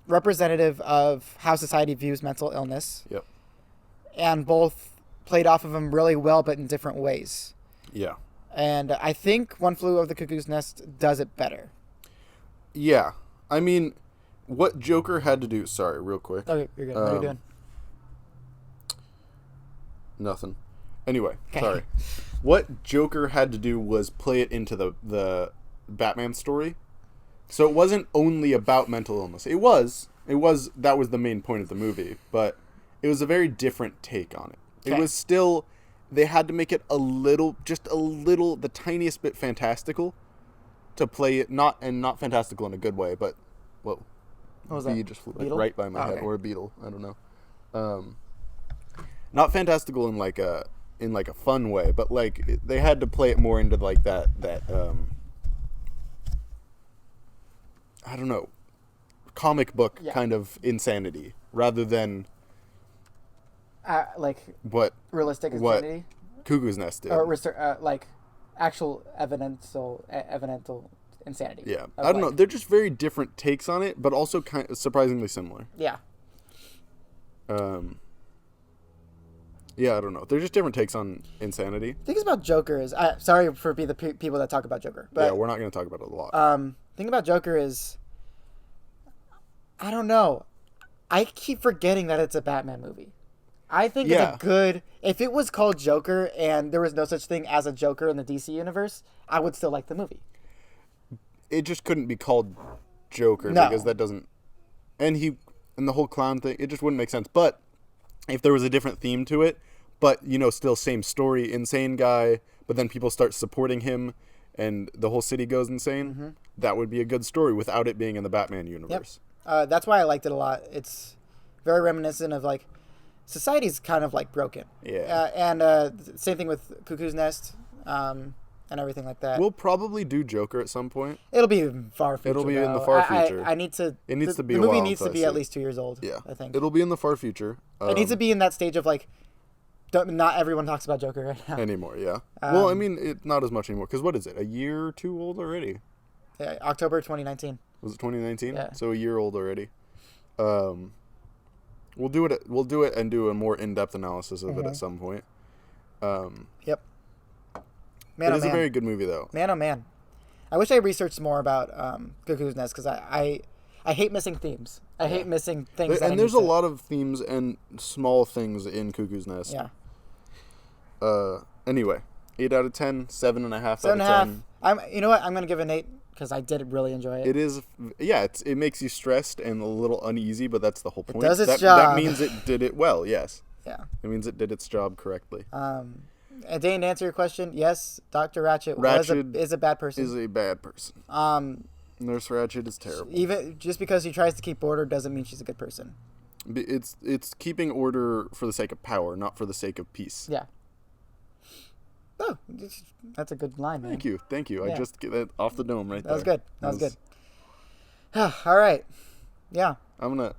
representative of how society views mental illness. Yep. And both played off of them really well, but in different ways. Yeah. And I think One Flew Over the Cuckoo's Nest does it better. Yeah. I mean, what Joker had to do... Sorry, real quick. Okay, you're good. What are you doing? Nothing. Anyway, sorry. What Joker had to do was play it into the Batman story. So it wasn't only about mental illness. It was. That was the main point of the movie. But it was a very different take on it. It was still... They had to make it just a little, the tiniest bit fantastical to play it, not fantastical in a good way, but, whoa. What was that? Bee just flew right Beetle? by my head, or a beetle, I don't know. Not fantastical in like a fun way, but like they had to play it more into like that I don't know, comic book kind of insanity rather than like what realistic insanity, Cuckoo's Nest did, or like actual evidential insanity. Yeah, I don't know. They're just very different takes on it, but also kind of surprisingly similar. Yeah. Yeah, I don't know. They're just different takes on insanity. Things about Joker is... sorry for being the people that talk about Joker. But, yeah, we're not going to talk about it a lot. Thing about Joker is... I don't know. I keep forgetting that it's a Batman movie. I think it's a good... If it was called Joker and there was no such thing as a Joker in the DC universe, I would still like the movie. It just couldn't be called Joker because that doesn't... And the whole clown thing, it just wouldn't make sense. But if there was a different theme to it, but, still same story, insane guy, but then people start supporting him and the whole city goes insane, that would be a good story without it being in the Batman universe. Yep. That's why I liked it a lot. It's very reminiscent of, like, society's kind of, like, broken. Yeah. And same thing with Cuckoo's Nest and everything like that. We'll probably do Joker at some point. It'll be in far future. It'll be in the far future. I need to... It needs to be the a movie while needs to until I be see at it. least 2 years old, Yeah. I think. It'll be in the far future. It needs to be in that stage of, like... Not everyone talks about Joker right now. Anymore, yeah. Well, I mean, not as much anymore. Because what is it? A year or two old already? Yeah, October 2019. Was it 2019? Yeah. So a year old already. We'll do it and do a more in-depth analysis of it at some point. Yep. Man, it is a very good movie, though. Man, oh man. I wish I researched more about Cuckoo's Nest because I hate missing themes. I hate missing things. And there's a lot of themes and small things in Cuckoo's Nest. Yeah. Anyway, 8 out of 10, 7.5 out of 10. You know what? I'm going to give it an 8 because I did really enjoy it. It is, it makes you stressed and a little uneasy, but that's the whole point. It does its job. That means it did it well, yes. Yeah. It means it did its job correctly. And Dane, to answer your question, yes, Dr. Ratchet is a bad person. Is a bad person. Nurse Ratchet is terrible. Even just because she tries to keep order doesn't mean she's a good person. It's keeping order for the sake of power, not for the sake of peace. Yeah. Oh, that's a good line, man. Thank you. Yeah. I just get that off the dome right there. That was good. All right. Yeah. I'm gonna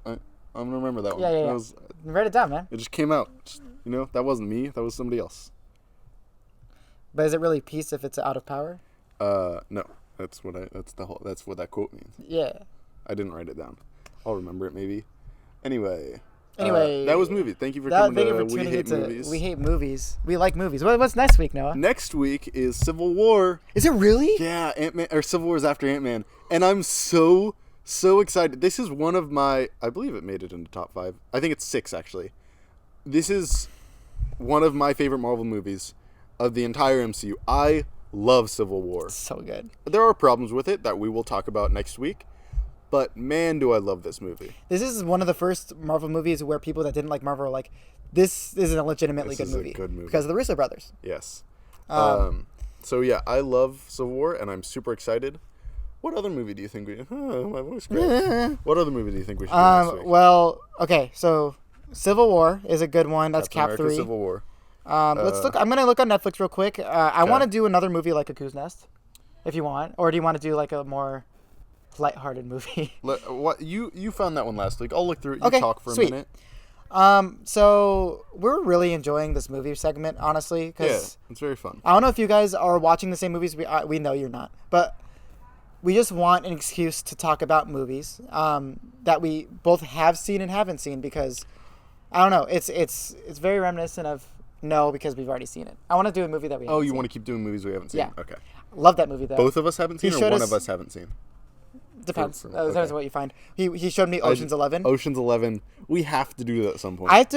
remember that one. Yeah. Write it down, man. It just came out. That wasn't me. That was somebody else. But is it really peace if it's out of power? No. That's what that quote means. Yeah. I didn't write it down. I'll remember it maybe. Anyway, that was movie. Thank you for coming to We Hate Movies. We Hate Movies. We like movies. What's next week, Noah? Next week is Civil War. Is it really? Yeah, Ant-Man or Civil War is after Ant-Man, and I'm so excited. This is one of my. I believe it made it into top 5. I think it's 6 actually. This is one of my favorite Marvel movies of the entire MCU. I love Civil War. So good. There are problems with it that we will talk about next week. But man, do I love this movie. This is one of the first Marvel movies where people that didn't like Marvel are like, this is a legitimately good movie. Because of the Russo brothers. Yes. So yeah, I love Civil War and I'm super excited. What other movie do you think we... Oh, my voice cracks. What other movie do you think we should do next week? Well, okay, so Civil War is a good one. That's Captain Cap 3. Civil War. Let's look. I'm going to look on Netflix real quick. I want to do another movie like Cuckoo's Nest, if you want. Or do you want to do like a more lighthearted movie? What you found that one last week. I'll look through it. You talk for a minute. So we're really enjoying this movie segment, honestly. Yeah, it's very fun. I don't know if you guys are watching the same movies. We know you're not. But we just want an excuse to talk about movies that we both have seen and haven't seen, because I don't know, it's very reminiscent of No, because we've already seen it. I want to do a movie that we haven't Oh, you seen. want to keep doing movies we haven't seen? Yeah. Okay. Love that movie though. Both of us haven't seen, He or showed one us- of us haven't seen? Depends. for- Depends okay. on what you find. He showed me Ocean's 11. Ocean's 11. We have to do that at some point. I have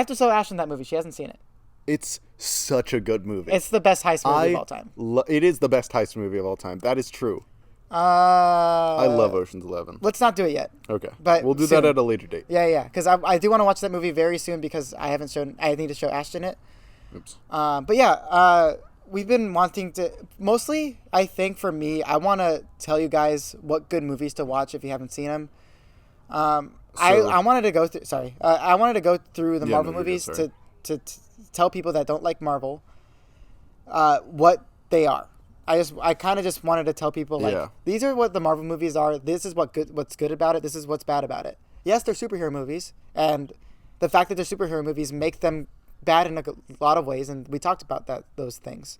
to show Ashton that movie. She hasn't seen it. It's such a good movie. It's the best heist movie of all time. It is the best heist movie of all time. That is true. I I love Ocean's 11. Let's not do it yet. Okay. but we'll do soon. that at a later date. Yeah, because I do want to watch that movie very soon, because I need to show Ashton it. Oops. But yeah, we've been wanting to, mostly, I think for me, I want to tell you guys what good movies to watch if you haven't seen them. I wanted to go through, I wanted to go through the Yeah, Marvel no, you're good, movies sorry. to tell people that don't like Marvel, what they are. I kind of just wanted to tell people, like, Yeah. these are what the Marvel movies are. This is what's good about it. This is what's bad about it. Yes, they're superhero movies, and the fact that they're superhero movies make them bad in a lot of ways, and we talked about those things.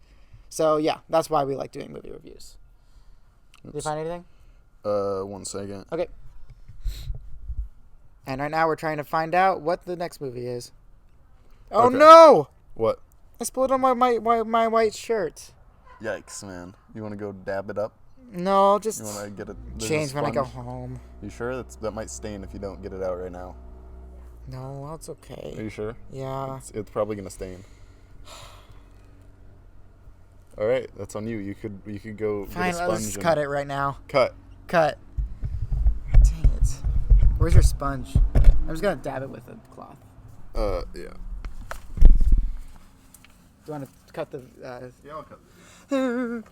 So yeah, that's why we like doing movie reviews. Did you find anything? 1 second. Okay. And right now we're trying to find out what the next movie is. Oh Okay. no! What? I spilled on my white shirt. Yikes, man. You want to go dab it up? No, I'll just You want to get it? there's a change when I go sponge? home. You sure? That might stain if you don't get it out right now. No, it's Are okay. you sure? Yeah. It's probably gonna stain. All right, that's on you. You could go Fine, get a let's sponge just and cut it right now. Cut. Cut. Dang it. Where's your sponge? I'm just gonna dab it with a cloth. Yeah. Do you want to cut the... Yeah, I'll cut.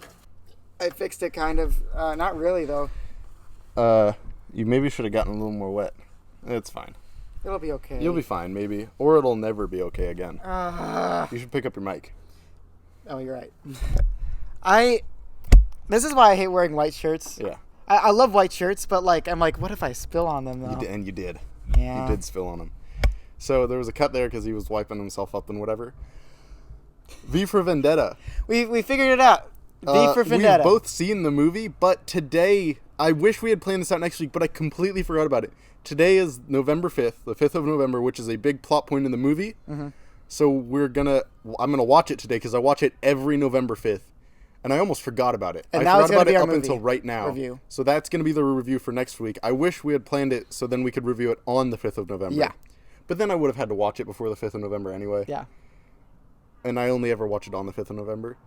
I fixed it kind of. Not really, though. You maybe should have gotten a little more wet. It's fine. It'll be okay. You'll be fine, maybe, or it'll never be okay again. Uh, You should pick up your mic. oh, you're right. This is why I hate wearing white shirts. Yeah. I love white shirts, but like I'm like, what if I spill on them though? You did. Yeah. You did spill on him. So there was a cut there because he was wiping himself up and whatever. V for Vendetta. We figured it out. V for Vendetta. We've both seen the movie, but today, I wish we had planned this out next week, but I completely forgot about it. Today is November 5th, the 5th of November, which is a big plot point in the movie. Mm-hmm. So I'm gonna watch it today because I watch it every November 5th. And I almost forgot about it. And I now it's forgot about gonna be it our up movie until right now. review. So that's going to be the review for next week. I wish we had planned it so then we could review it on the 5th of November. Yeah. But then I would have had to watch it before the 5th of November anyway. Yeah. And I only ever watch it on the 5th of November.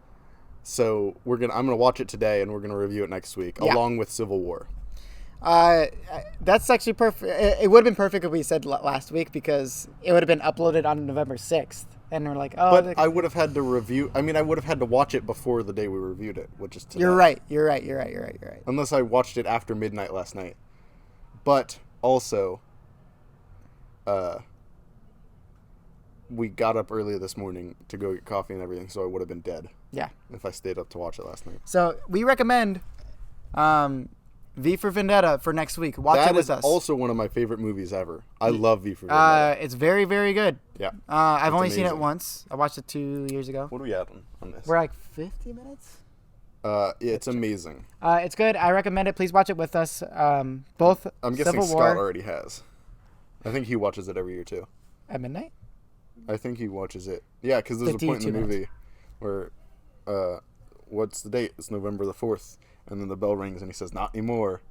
So I'm going to watch it today and we're going to review it next week along with Civil War. That's actually perfect. It would have been perfect if we said last week, because it would have been uploaded on November 6th. And we're like, oh. But I would have had to I would have had to watch it before the day we reviewed it, which is today. You're right. Unless I watched it after midnight last night. But also, we got up early this morning to go get coffee and everything, so I would have been dead. Yeah. If I stayed up to watch it last night. So we recommend V for Vendetta for next week. Watch it That with is us. also one of my favorite movies ever. I love V for Vendetta. It's very, very good. Yeah. I've only seen it amazing. once. I watched it 2 years ago. What are we at on this? We're like 50 minutes. It's amazing. It's good. I recommend it. Please watch it with us. Both I'm guessing Civil Scott War already has. I think he watches it every year too. at midnight. I think he watches it. Yeah, because there's a point in the 52 movie where, what's the date? It's November the 4th. And then the bell rings and he says, not anymore.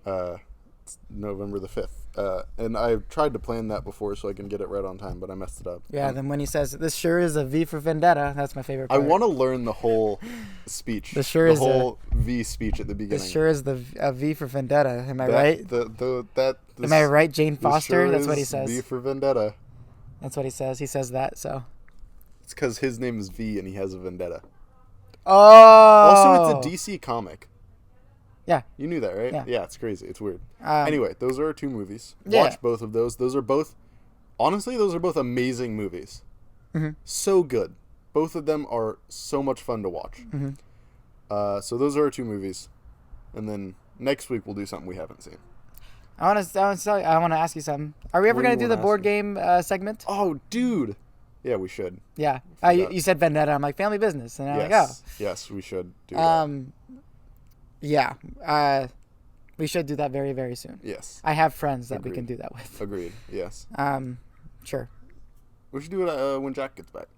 It's November the 5th. And I've tried to plan that before so I can get it right on time, but I messed it up. Yeah. Then when he says, "This sure is a V for Vendetta," that's my favorite I part. want to learn the whole speech. This sure the is whole V speech at the beginning. This sure is a V for Vendetta. Am I right? Am I right, Jane Foster? Sure that's what he is says. V for Vendetta. That's what he says. He says that. So. It's because his name is V and he has a vendetta. Oh. Also, it's a DC comic. Yeah. You knew that, right? Yeah. It's crazy. It's weird. Um, Anyway, those are our two movies. Yeah. Watch both of those. Those are both amazing movies. Mm-hmm. So good. Both of them are so much fun to watch. Mm-hmm. So those are our two movies. And then next week we'll do something we haven't seen. I want to ask you something. Are we ever What do going to you do the wanna board ask game segment? Oh, dude. Yeah, we should. Yeah. forgot. You said Vendetta. I'm like, family business. And I'm like, Yes, we should do oh. that. Yeah. We should do that very, very soon. Yes. I have friends that Agreed. we can do that with. Agreed. Yes. Sure. We should do it when Jack gets back.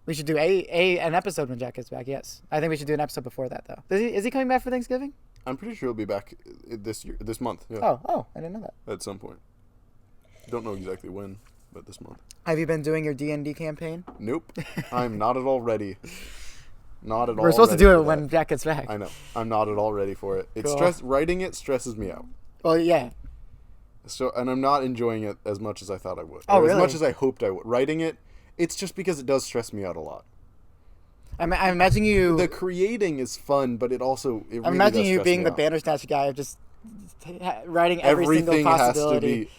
We should do an episode when Jack gets back. Yes, I think we should do an episode before that though. Is he coming back for Thanksgiving? I'm pretty sure he'll be back this month. Yeah. Oh, I didn't know that. At some point. Don't know exactly when, but this month. Have you been doing your D&D campaign? Nope. I'm not at all ready. Not at all. We're supposed to ready do for it when that. Jack gets back. I know. I'm not at all ready for it. Cool. Writing it stresses me out. Well, yeah. So, and I'm not enjoying it as much as I thought I would. Oh, Or really? As much as I hoped I would. Writing it, it's just because it does stress me out a lot. I'm imagining you. The creating is fun, but it also it I'm really imagining does you stress being me the out. Bandersnatch guy of just writing every Everything single has to possibility. be.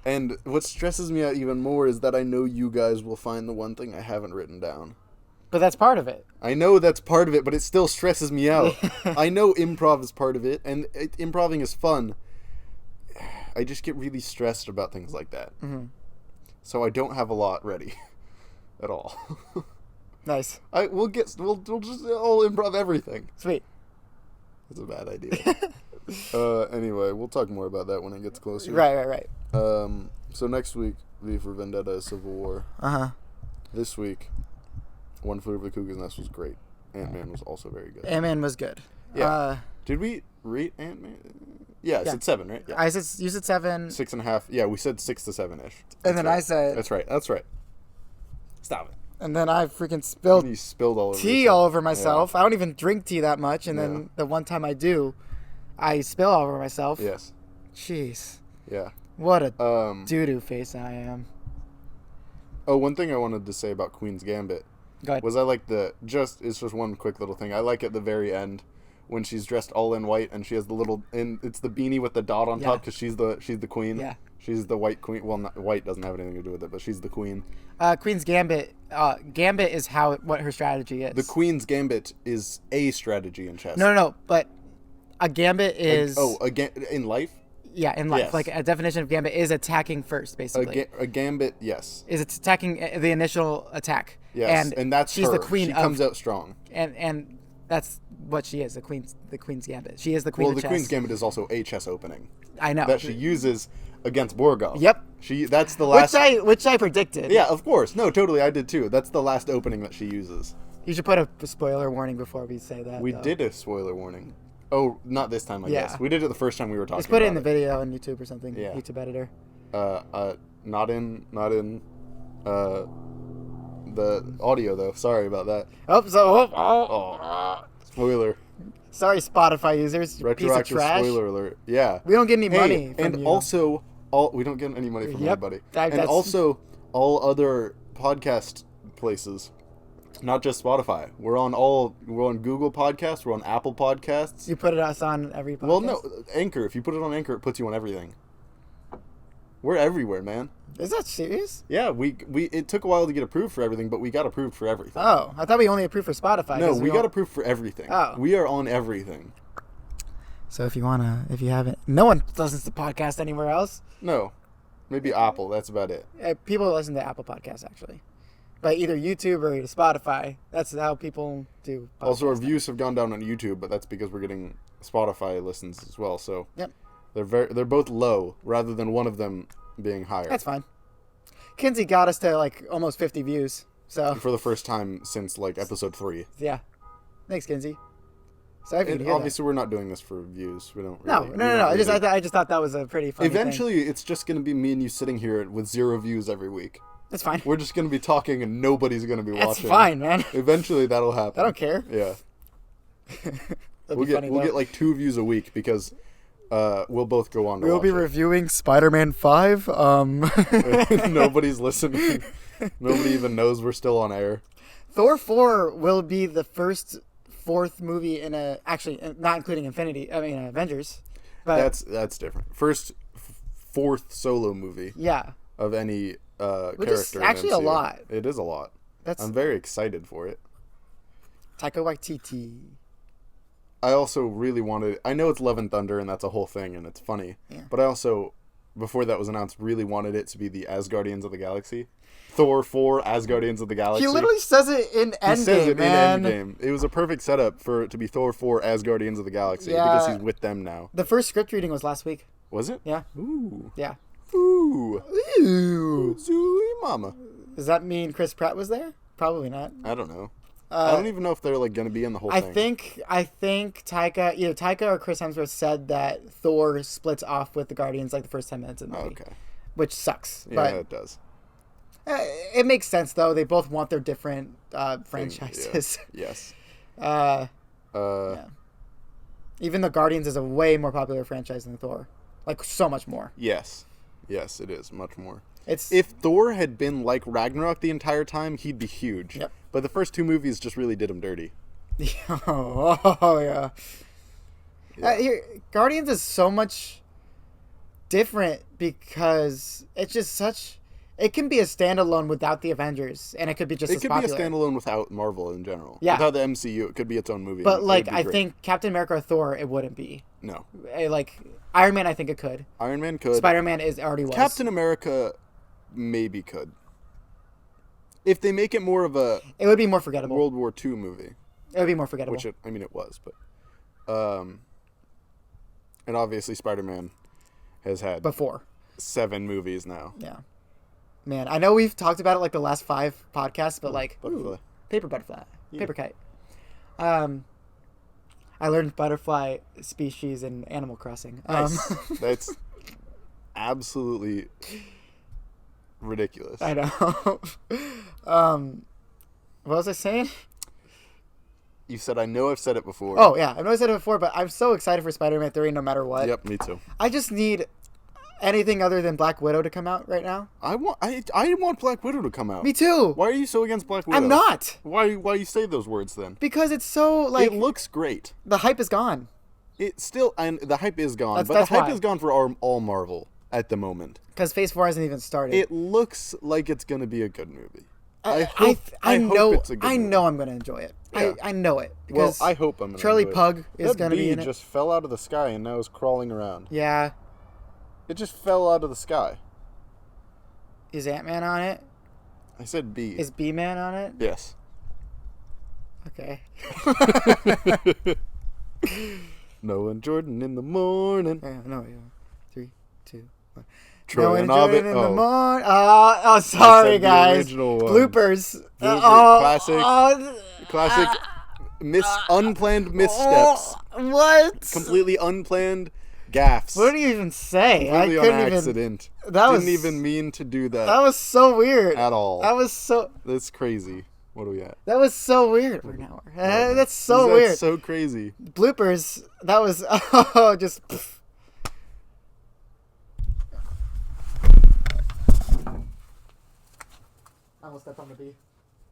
And what stresses me out even more is that I know you guys will find the one thing I haven't written down. But that's part of it. I know that's part of it, but it still stresses me out. I know improv is part of it, and improving is fun. I just get really stressed about things like that. Mm-hmm. So I don't have a lot ready at all. Nice. We'll just all improv everything. Sweet. That's a bad idea. Anyway, we'll talk more about that when it gets closer. Right. So next week, V for Vendetta is Civil War. Uh-huh. This week, One Flew Over the Cuckoo's Nest was great. Ant-Man was also very good. Ant-Man was good. Yeah. Did we rate Ant-Man? Yeah, I said 7, right? Yeah. You said 7. 6.5. Yeah, we said 6 to 7-ish. And then right. I said... That's right. Stop it. And then I freaking spilled You spilled all over tea yourself. all over myself. I don't even drink tea that much. And then the one time I do, I spill all over myself. Yes. Jeez. Yeah. What a doo-doo face I am. Oh, one thing I wanted to say about Queen's Gambit Go ahead. was I like it's just one quick little thing. I like at the very end when she's dressed all in white and she has it's the beanie with the dot on top because she's the queen. Yeah. She's the white queen. Well, white doesn't have anything to do with it, but she's the queen. Queen's Gambit. Gambit is what her strategy is. The Queen's Gambit is a strategy in chess. No. But a gambit is... again in life? Yeah, in life. Yes. Like a definition of gambit is attacking first, basically. A gambit, yes. Is it's attacking the initial attack. Yes, and that's she's her. the queen. She comes out strong. And that's what she is. The Queen's Gambit. She is the queen. Well, of the chess. Queen's Gambit is also a chess opening. I know that she uses against Borgov. Yep. That's the last. Which I predicted. Yeah, of course. No, totally. I did too. That's the last opening that she uses. You should put a spoiler warning before we say that. We did a spoiler warning. Oh, not this time, I guess. We did it the first time we were talking. Just put it in the video on YouTube or something. Yeah. YouTube editor. Not in the audio though. Sorry about that. Spoiler. Sorry, Spotify users. Retroactive piece of trash. spoiler alert. Yeah. We don't get any money from and you. also we don't get any money from anybody. That's... also all other podcast places. Not just Spotify. We're on Google Podcasts. We're on Apple Podcasts. You put us on every podcast? Well, no, Anchor. If you put it on Anchor, it puts you on everything. We're everywhere, man. Is that serious? Yeah, it took a while to get approved for everything, but we got approved for everything. Oh, I thought we only approved for Spotify. No, we got approved for everything. Oh. We are on everything. So if you haven't, no one listens to podcasts anywhere else. No, maybe Apple. That's about it. People listen to Apple Podcasts actually, but either YouTube or Spotify. That's how people do. Also, our views have gone down on YouTube, but that's because we're getting Spotify listens as well. So yep, they're both low rather than one of them being higher. That's fine. Kinsey got us to like almost 50 views. So for the first time since like episode 3. Yeah, thanks, Kinsey. So obviously we're not doing this for views. We don't. Really, no. I just thought that was a pretty funny Eventually, thing. It's just gonna be me and you sitting here with 0 views every week. That's fine. We're just gonna be talking and nobody's gonna be watching. That's fine, man. Eventually, that'll happen. I don't care. Yeah. we'll get like 2 views a week because we'll both go on. We'll be reviewing Spider-Man 5. Nobody's listening. Nobody even knows we're still on air. Thor 4 will be the fourth movie in actually not including Avengers. But that's different. Fourth solo movie. Yeah. Of any Which character. Is actually in a lot. It is a lot. I'm very excited for it. Taika Waititi. I also really wanted. I know it's Love and Thunder and that's a whole thing and it's funny. Yeah. But I also before that was announced, really wanted it to be the Asgardians of the Galaxy. Thor 4 Asgardians of the Galaxy. He literally says it in Endgame, man. In Endgame. It was a perfect setup for it to be Thor 4 Asgardians of the Galaxy because he's with them now. The first script reading was last week. Was it? Yeah. Ooh. Yeah. Ooh. Ooh. Zooey mama. Does that mean Chris Pratt was there? Probably not. I don't know. I don't even know if they're like going to be in the whole thing. I think either Taika or Chris Hemsworth said that Thor splits off with the Guardians like the first 10 minutes of the movie. Okay. Which sucks. Yeah, but it does. It makes sense though. They both want their different franchises. Yeah. Yes. Yeah. Even the Guardians is a way more popular franchise than Thor. Like so much more. Yes. Yes, it is much more. If Thor had been like Ragnarok the entire time, he'd be huge. Yep. But the first two movies just really did him dirty. Oh yeah. Guardians is so much different because it's just such. It can be a standalone without the Avengers, and it could be just. It could be a standalone without Marvel in general. Yeah. Without the MCU, it could be its own movie. But like, I think Captain America or Thor, it wouldn't be. No. Like Iron Man, I think it could. Iron Man could. Spider-Man already was. Captain America, maybe could. If they make it more of a. It would be more forgettable. World War II movie. It would be more forgettable. Which it was, but. And obviously Spider-Man has had. Before. 7 movies now. Yeah. Man, I know we've talked about it like the last 5 podcasts, but like butterfly. Paper butterfly, paper kite. I learned butterfly species in Animal Crossing. Nice. That's absolutely ridiculous. I know. What was I saying? You said, I know I've said it before. Oh yeah, I know I said it before, but I'm so excited for Spider-Man 3 no matter what. Yep, me too. I just need anything other than Black Widow to come out right now. I want Black Widow to come out. Me too. Why are you so against Black Widow? I'm not. Why you say those words then? Because it's so like it looks great. The hype is gone. It still and the hype is gone, but that's the hype why. is gone for all Marvel at the moment. Because Phase 4 hasn't even started. It looks like it's going to be a good movie. I know it's a good movie. I'm going to enjoy it. Yeah. I know it. Well, I hope I'm going to Charlie enjoy Pug it. is going to be in That it. bee just fell out of the sky and now is crawling around. Yeah. It just fell out of the sky. Is Ant-Man on it? I said bee. Is Bee-Man on it? Yes. Okay. Noah and Jordan in the morning. No, 3, 2, 1. Troy and Jordan Ovid. in the morning. Oh, sorry, guys. Bloopers. Classic unplanned missteps. What? Completely unplanned gaffes. What did you even say? Completely I couldn't on even. accident. That Didn't even mean to do that. That was so weird. At all. That's crazy. What are we at? That was so weird for an hour. That's so weird. That's so crazy. Bloopers. That was just. Pff. I almost stepped on the bee.